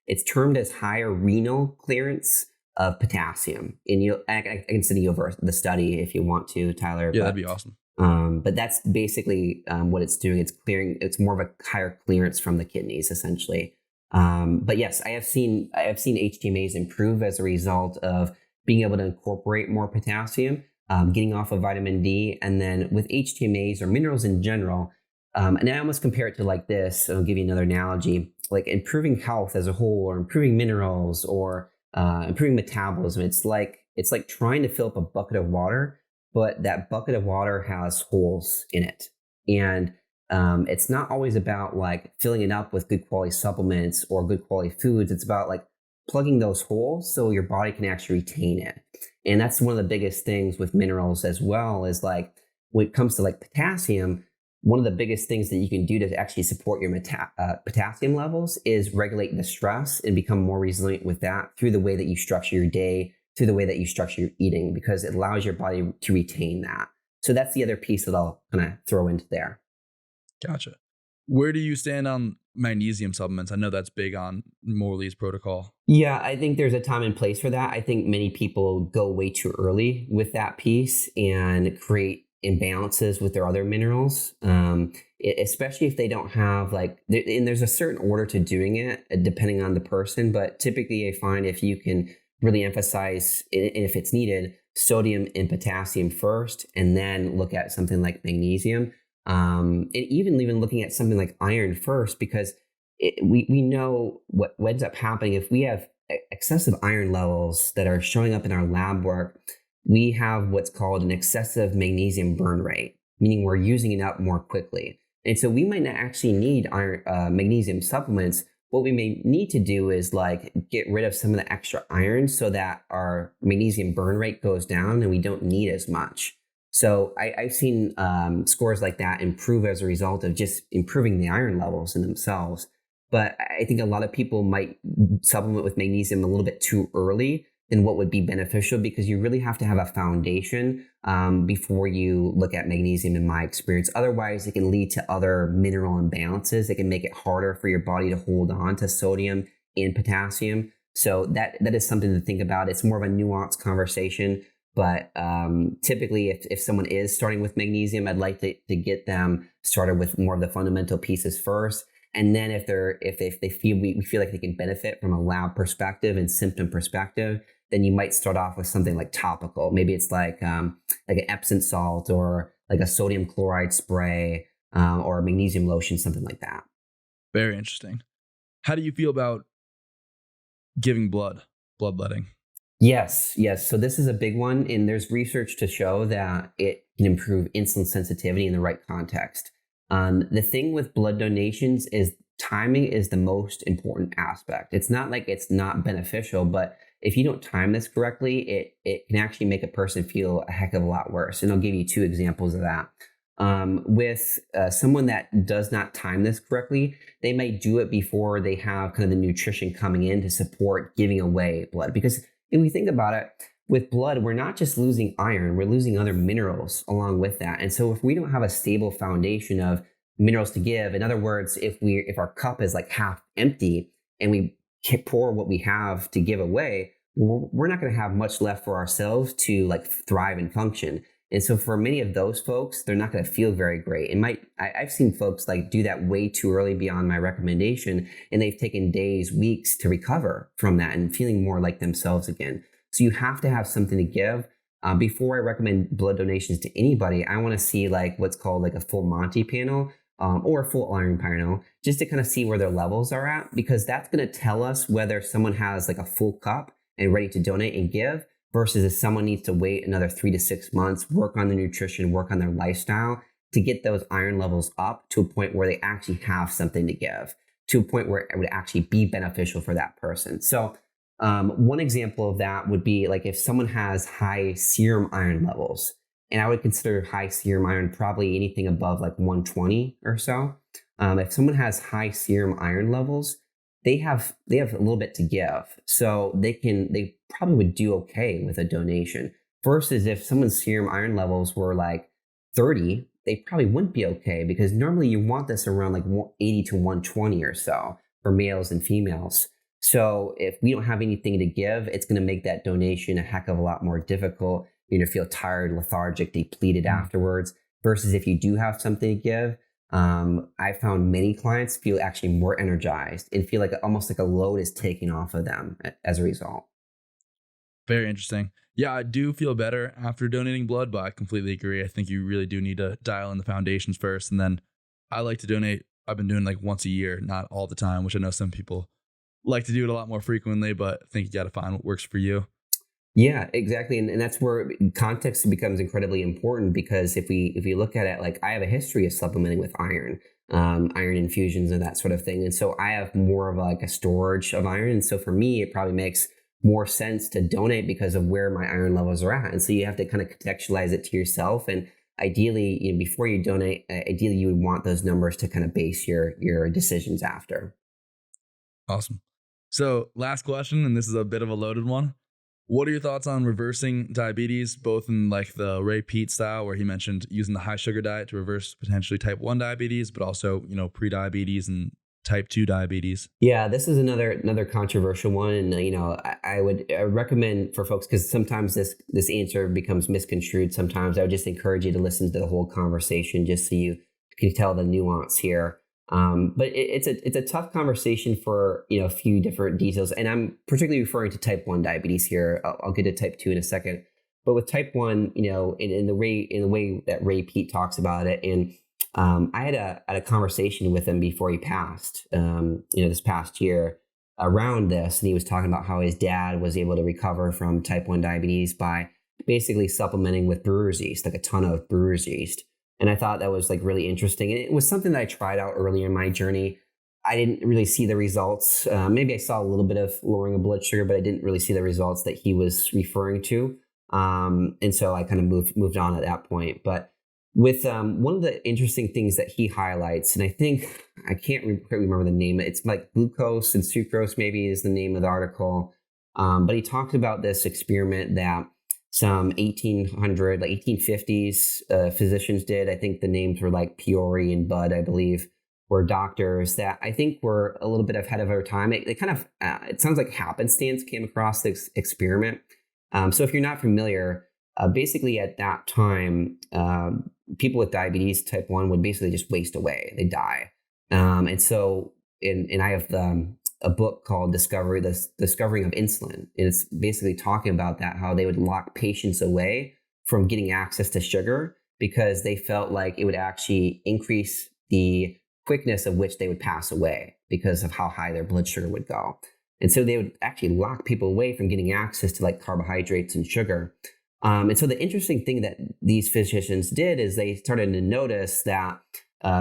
It's termed as higher renal clearance of potassium. And I can send you over the study if you want to, Tyler. Yeah, that'd be awesome. But that's basically what it's doing. It's clearing. It's more of a higher clearance from the kidneys, essentially. But yes, I have seen HTMAs improve as a result of being able to incorporate more potassium, getting off of vitamin D, and then with HTMAs or minerals in general. And I almost compare it to like this. I'll give you another analogy, like improving health as a whole, or improving minerals, or improving metabolism. It's like trying to fill up a bucket of water, but that bucket of water has holes in it. And it's not always about like filling it up with good quality supplements or good quality foods. It's about like plugging those holes so your body can actually retain it. And that's one of the biggest things with minerals as well, is like when it comes to like potassium, one of the biggest things that you can do to actually support your potassium levels is regulate the stress and become more resilient with that through the way that you structure your day, through the way that you structure your eating, because it allows your body to retain that. So that's the other piece that I'll kind of throw into there. Gotcha. Where do you stand on magnesium supplements? I know that's big on Morley's protocol. Yeah, I think there's a time and place for that. I think many people go way too early with that piece and create imbalances with their other minerals, especially if they don't have and there's a certain order to doing it depending on the person. But typically I find if you can really emphasize, and if it's needed, sodium and potassium first, and then look at something like magnesium, and even looking at something like iron first, because we know what ends up happening if we have excessive iron levels that are showing up in our lab work. We have what's called an excessive magnesium burn rate, meaning we're using it up more quickly. And so we might not actually need magnesium supplements. What we may need to do is get rid of some of the extra iron so that our magnesium burn rate goes down and we don't need as much. So I've seen scores like that improve as a result of just improving the iron levels in themselves. But I think a lot of people might supplement with magnesium a little bit too early than what would be beneficial, because you really have to have a foundation before you look at magnesium, in my experience. Otherwise, it can lead to other mineral imbalances. It can make it harder for your body to hold on to sodium and potassium. So that is something to think about. It's more of a nuanced conversation. But typically, if someone is starting with magnesium, I'd like to get them started with more of the fundamental pieces first. And then if they feel we feel like they can benefit from a lab perspective and symptom perspective, then you might start off with something like topical. Maybe it's like an Epsom salt, or like a sodium chloride spray, or a magnesium lotion, something like that. Very interesting. How do you feel about giving bloodletting? Yes. So this is a big one, and there's research to show that it can improve insulin sensitivity in the right context. The thing with blood donations is timing is the most important aspect. It's not like it's not beneficial, but if you don't time this correctly, it can actually make a person feel a heck of a lot worse. And I'll give you 2 examples of that. With someone that does not time this correctly, they might do it before they have kind of the nutrition coming in to support giving away blood. Because if we think about it, with blood, we're not just losing iron, we're losing other minerals along with that. And so if we don't have a stable foundation of minerals to give, in other words, if our cup is like half empty and we pour what we have to give away, we're not going to have much left for ourselves to thrive and function. And so for many of those folks, they're not going to feel very great. I've seen folks do that way too early beyond my recommendation, and they've taken days, weeks to recover from that and feeling more like themselves again. So you have to have something to give. Before I recommend blood donations to anybody, I want to see what's called a full Monty panel, or a full iron panel, just to kind of see where their levels are at, because that's going to tell us whether someone has a full cup and ready to donate and give, versus if someone needs to wait another 3 to 6 months, work on the nutrition, work on their lifestyle to get those iron levels up to a point where they actually have something to give, to a point where it would actually be beneficial for that person. So one example of that would be if someone has high serum iron levels, and I would consider high serum iron probably anything above 120 or so. If someone has high serum iron levels, they have a little bit to give, so they probably would do okay with a donation. Versus if someone's serum iron levels were 30, they probably wouldn't be okay, because normally you want this around 80 to 120 or so for males and females. So if we don't have anything to give, it's going to make that donation a heck of a lot more difficult. You're going to feel tired, lethargic, depleted afterwards. Versus if you do have something to give, I found many clients feel actually more energized and feel almost like a load is taken off of them as a result. Very interesting. Yeah, I do feel better after donating blood, but I completely agree. I think you really do need to dial in the foundations first. And then I like to donate. I've been doing once a year, not all the time, which I know some people like to do it a lot more frequently, but I think you got to find what works for you. Yeah, exactly. And that's where context becomes incredibly important, because if we look at it, I have a history of supplementing with iron infusions and that sort of thing. And so I have more of a storage of iron. And so for me, it probably makes more sense to donate because of where my iron levels are at. And so you have to kind of contextualize it to yourself. And ideally, before you donate, ideally you would want those numbers to kind of base your decisions after. Awesome. So last question, and this is a bit of a loaded one. What are your thoughts on reversing diabetes, both in the Ray Peat style, where he mentioned using the high sugar diet to reverse potentially type 1 diabetes, but also, pre-diabetes and type 2 diabetes? Yeah, this is another controversial one, and I would recommend for folks, because sometimes this answer becomes misconstrued. Sometimes I would just encourage you to listen to the whole conversation just so you can tell the nuance here. But it's a tough conversation for a few different details, and I'm particularly referring to type 1 diabetes here. I'll get to type 2 in a second, but with type 1, in the way that Ray Peat talks about it, and I had a conversation with him before he passed, this past year around this, and he was talking about how his dad was able to recover from type 1 diabetes by basically supplementing with brewer's yeast, like a ton of brewer's yeast. And I thought that was like really interesting. And it was something that I tried out earlier in my journey. I didn't really see the results. Maybe I saw a little bit of lowering of blood sugar, but I didn't really see the results that he was referring to. And so I kind of moved on at that point. But with one of the interesting things that he highlights, and I think I can't remember the name. It's like glucose and sucrose, maybe is the name of the article. But he talked about this experiment that some 1850s physicians did. I think the names were like Peory and Budd, I believe, were doctors that I think were a little bit ahead of our time. It kind of, it sounds like happenstance came across this experiment. So if you're not familiar, basically at that time, people with diabetes type 1 would basically just waste away. They die. And so, and I have a book called Discovering of Insulin. And it's basically talking about that, how they would lock patients away from getting access to sugar because they felt like it would actually increase the quickness of which they would pass away because of how high their blood sugar would go. And so they would actually lock people away from getting access to like carbohydrates and sugar. And so the interesting thing that these physicians did is they started to notice that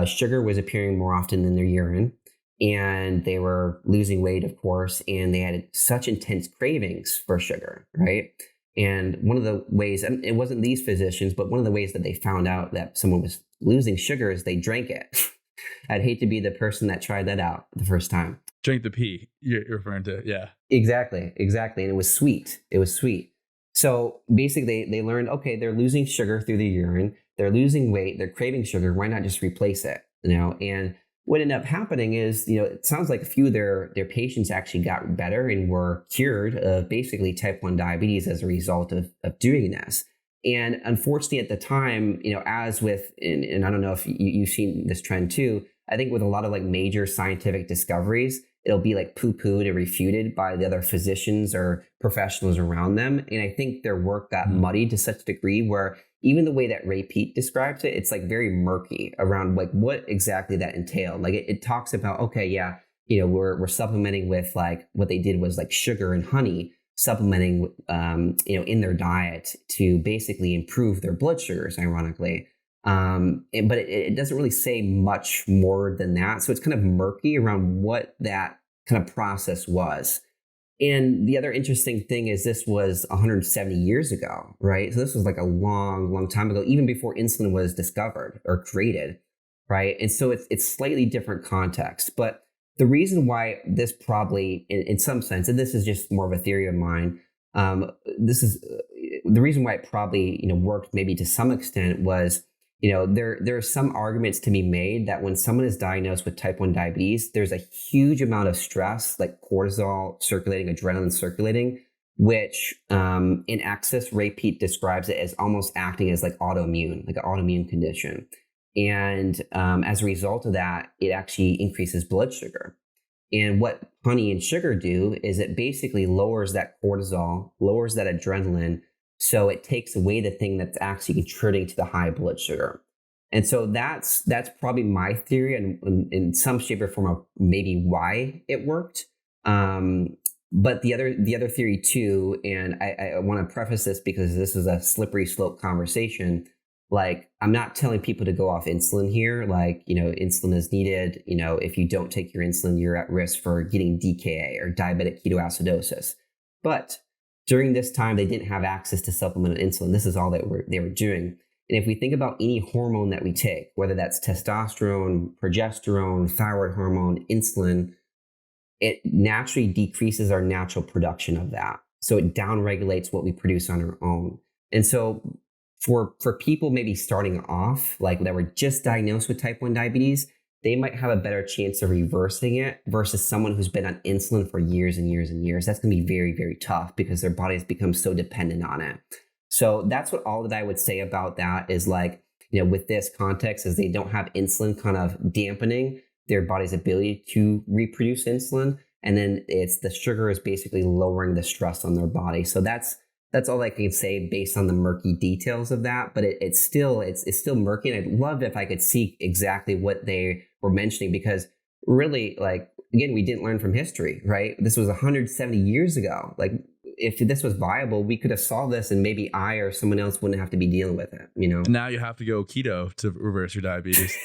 sugar was appearing more often in their urine, and they were losing weight, of course, and they had such intense cravings for sugar, right? And one of the ways, and it wasn't these physicians, but one of the ways that they found out that someone was losing sugar is they drank it. I'd hate to be the person that tried that out the first time. Drink the pee you're referring to, yeah. Exactly. And it was sweet. So basically they learned, okay, they're losing sugar through the urine, they're losing weight, they're craving sugar, why not just replace it? And what ended up happening is, it sounds like a few of their patients actually got better and were cured of basically type 1 diabetes as a result of doing this. And unfortunately at the time, as with, and I don't know if you've seen this trend too, I think with a lot of like major scientific discoveries, it'll be like poo-pooed or refuted by the other physicians or professionals around them. And I think their work got muddied to such a degree where even the way that Ray Peat describes it, it's like very murky around like what exactly that entailed. Like it talks about, okay, yeah, we're supplementing with like what they did was like sugar and honey, supplementing, in their diet to basically improve their blood sugars, ironically. But it doesn't really say much more than that. So it's kind of murky around what that kind of process was. And the other interesting thing is this was 170 years ago, right? So this was like a long, long time ago, even before insulin was discovered or created, right? And so it's slightly different context. But the reason why this probably, in some sense, and this is just more of a theory of mine, this is the reason why it probably worked maybe to some extent was, there are some arguments to be made that when someone is diagnosed with type 1 diabetes, there's a huge amount of stress, like cortisol circulating, adrenaline circulating, which in excess, Ray Peat describes it as almost acting as like autoimmune, like an autoimmune condition. And as a result of that, it actually increases blood sugar. And what honey and sugar do is it basically lowers that cortisol, lowers that adrenaline, so it takes away the thing that's actually contributing to the high blood sugar. And so that's probably my theory and in some shape or form of maybe why it worked. But the other theory too, and I want to preface this because this is a slippery slope conversation. Like, I'm not telling people to go off insulin here. Like, insulin is needed. If you don't take your insulin, you're at risk for getting DKA or diabetic ketoacidosis. But during this time, they didn't have access to supplemental insulin. This is all that they were doing. And if we think about any hormone that we take, whether that's testosterone, progesterone, thyroid hormone, insulin, it naturally decreases our natural production of that. So it downregulates what we produce on our own. And so for people maybe starting off, like that were just diagnosed with type 1 diabetes, they might have a better chance of reversing it versus someone who's been on insulin for years and years and years. That's going to be very, very tough because their body has become so dependent on it. So that's what all that I would say about that is like, with this context is they don't have insulin kind of dampening their body's ability to reproduce insulin. And then it's the sugar is basically lowering the stress on their body. So that's all I can say based on the murky details of that. But it's still murky. And I'd love if I could see exactly what they were mentioning, because really, like, again, we didn't learn from history, right? This was 170 years ago. Like, if this was viable, we could have solved this and maybe I or someone else wouldn't have to be dealing with it, Now you have to go keto to reverse your diabetes.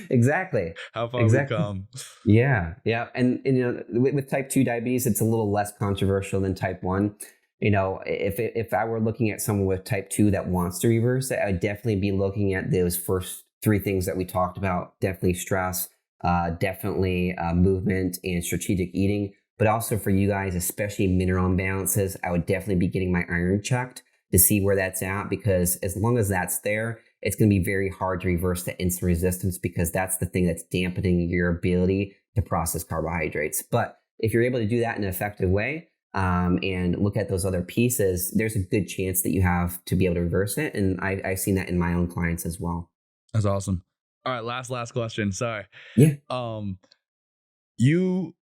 Exactly. How far we've come. Yeah. And with type 2 diabetes, it's a little less controversial than type 1. If I were looking at someone with type 2 that wants to reverse it, I would definitely be looking at those first 3 things that we talked about. Definitely stress, definitely movement and strategic eating. But also for you guys, especially mineral imbalances, I would definitely be getting my iron checked to see where that's at, because as long as that's there, it's going to be very hard to reverse the insulin resistance, because that's the thing that's dampening your ability to process carbohydrates. But if you're able to do that in an effective way and look at those other pieces, there's a good chance that you have to be able to reverse it. And I've seen that in my own clients as well. That's awesome. All right, last question. Sorry. Yeah. You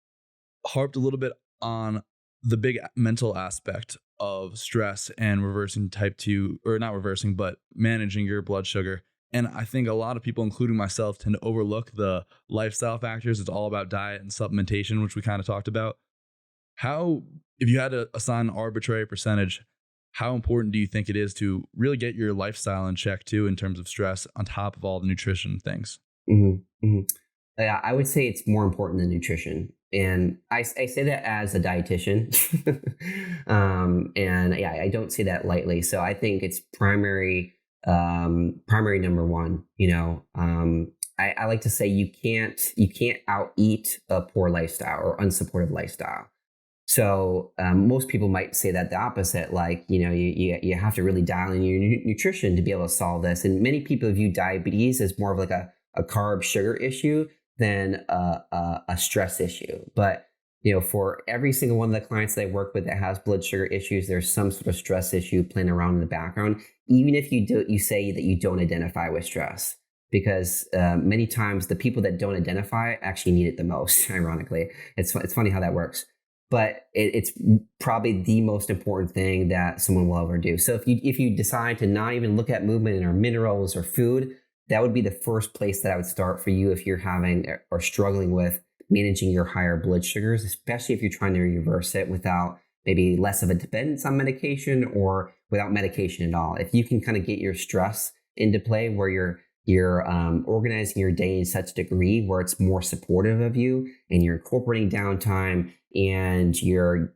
harped a little bit on the big mental aspect of stress and reversing type 2, or not reversing, but managing your blood sugar. And I think a lot of people, including myself, tend to overlook the lifestyle factors. It's all about diet and supplementation, which we kind of talked about. If you had to assign an arbitrary percentage, how important do you think it is to really get your lifestyle in check too, in terms of stress, on top of all the nutrition things? Mm-hmm. Mm-hmm. Yeah, I would say it's more important than nutrition. And I say that as a dietitian. And yeah, I don't say that lightly. So I think it's primary number one. I like to say you can't out eat a poor lifestyle or unsupportive lifestyle. So most people might say that the opposite, like, you have to really dial in your nutrition to be able to solve this. And many people view diabetes as more of like a carb sugar issue than a stress issue. But, for every single one of the clients that I work with that has blood sugar issues, there's some sort of stress issue playing around in the background, even if you say that you don't identify with stress. Because many times the people that don't identify actually need it the most, ironically. It's funny how that works. But it's probably the most important thing that someone will ever do. So if you decide to not even look at movement or minerals or food, that would be the first place that I would start for you if you're having or struggling with managing your higher blood sugars, especially if you're trying to reverse it without maybe less of a dependence on medication or without medication at all. If you can kind of get your stress into play where you're organizing your day in such a degree where it's more supportive of you, and you're incorporating downtime, and you're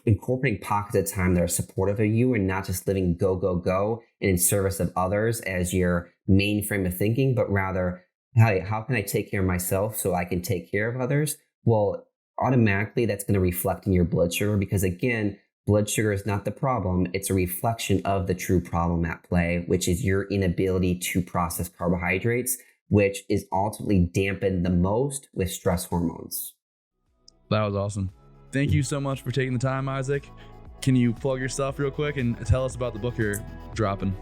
incorporating pockets of time that are supportive of you, and not just living go and in service of others as your main frame of thinking, but rather, hey, how can I take care of myself so I can take care of others? Well, automatically that's going to reflect in your blood sugar, because again, blood sugar is not the problem. It's a reflection of the true problem at play, which is your inability to process carbohydrates, which is ultimately dampened the most with stress hormones. That was awesome. Thank you so much for taking the time, Isaac. Can you plug yourself real quick and tell us about the book you're dropping?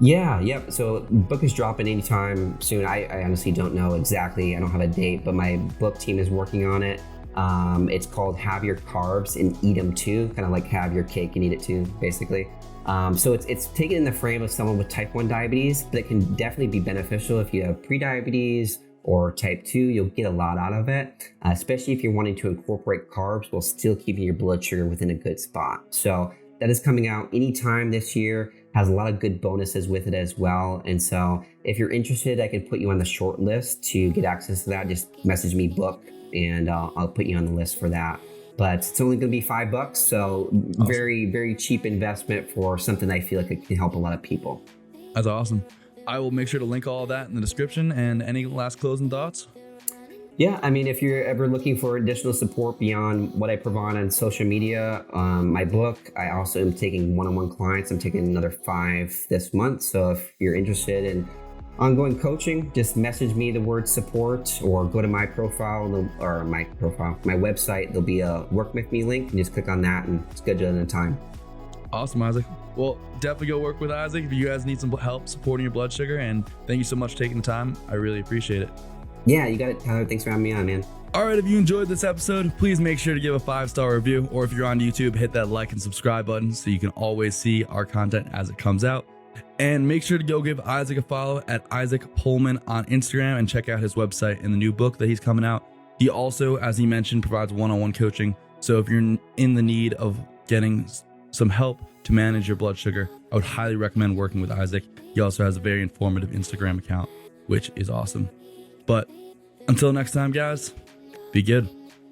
Yeah. So the book is dropping anytime soon. I honestly don't know exactly. I don't have a date, but my book team is working on it. It's called Have Your Carbs and Eat Them Too, kind of like have your cake and eat it too, basically. So it's taken in the frame of someone with type 1 diabetes, but it can definitely be beneficial if you have pre-diabetes or type 2. You'll get a lot out of it, especially if you're wanting to incorporate carbs while still keeping your blood sugar within a good spot. So that is coming out anytime this year, has a lot of good bonuses with it as well. And so if you're interested, I can put you on the short list to get access to that. Just message me book and I'll put you on the list for that. But it's only going to be $5, so awesome. Very, very cheap investment for something I feel like it can help a lot of people. That's awesome. I will make sure to link all of that in the description. And any last closing thoughts? Yeah, I mean, if you're ever looking for additional support beyond what I provide on social media, my book, I also am taking one-on-one clients. I'm taking another 5 this month. So if you're interested in ongoing coaching, just message me the word support or go to my profile or my website. There'll be a work with me link and just click on that and schedule in a time. Awesome, Isaac. Well, definitely go work with Isaac if you guys need some help supporting your blood sugar. And thank you so much for taking the time. I really appreciate it. Yeah, you got it, Tyler. Thanks for having me on, man. All right, if you enjoyed this episode, please make sure to give a 5-star review, or if you're on YouTube, hit that like and subscribe button so you can always see our content as it comes out. And make sure to go give Isaac a follow at Isaac Pohlman on Instagram and check out his website and the new book that he's coming out. He also, as he mentioned, provides one-on-one coaching. So if you're in the need of getting some help to manage your blood sugar, I would highly recommend working with Isaac. He also has a very informative Instagram account, which is awesome. But until next time, guys, be good.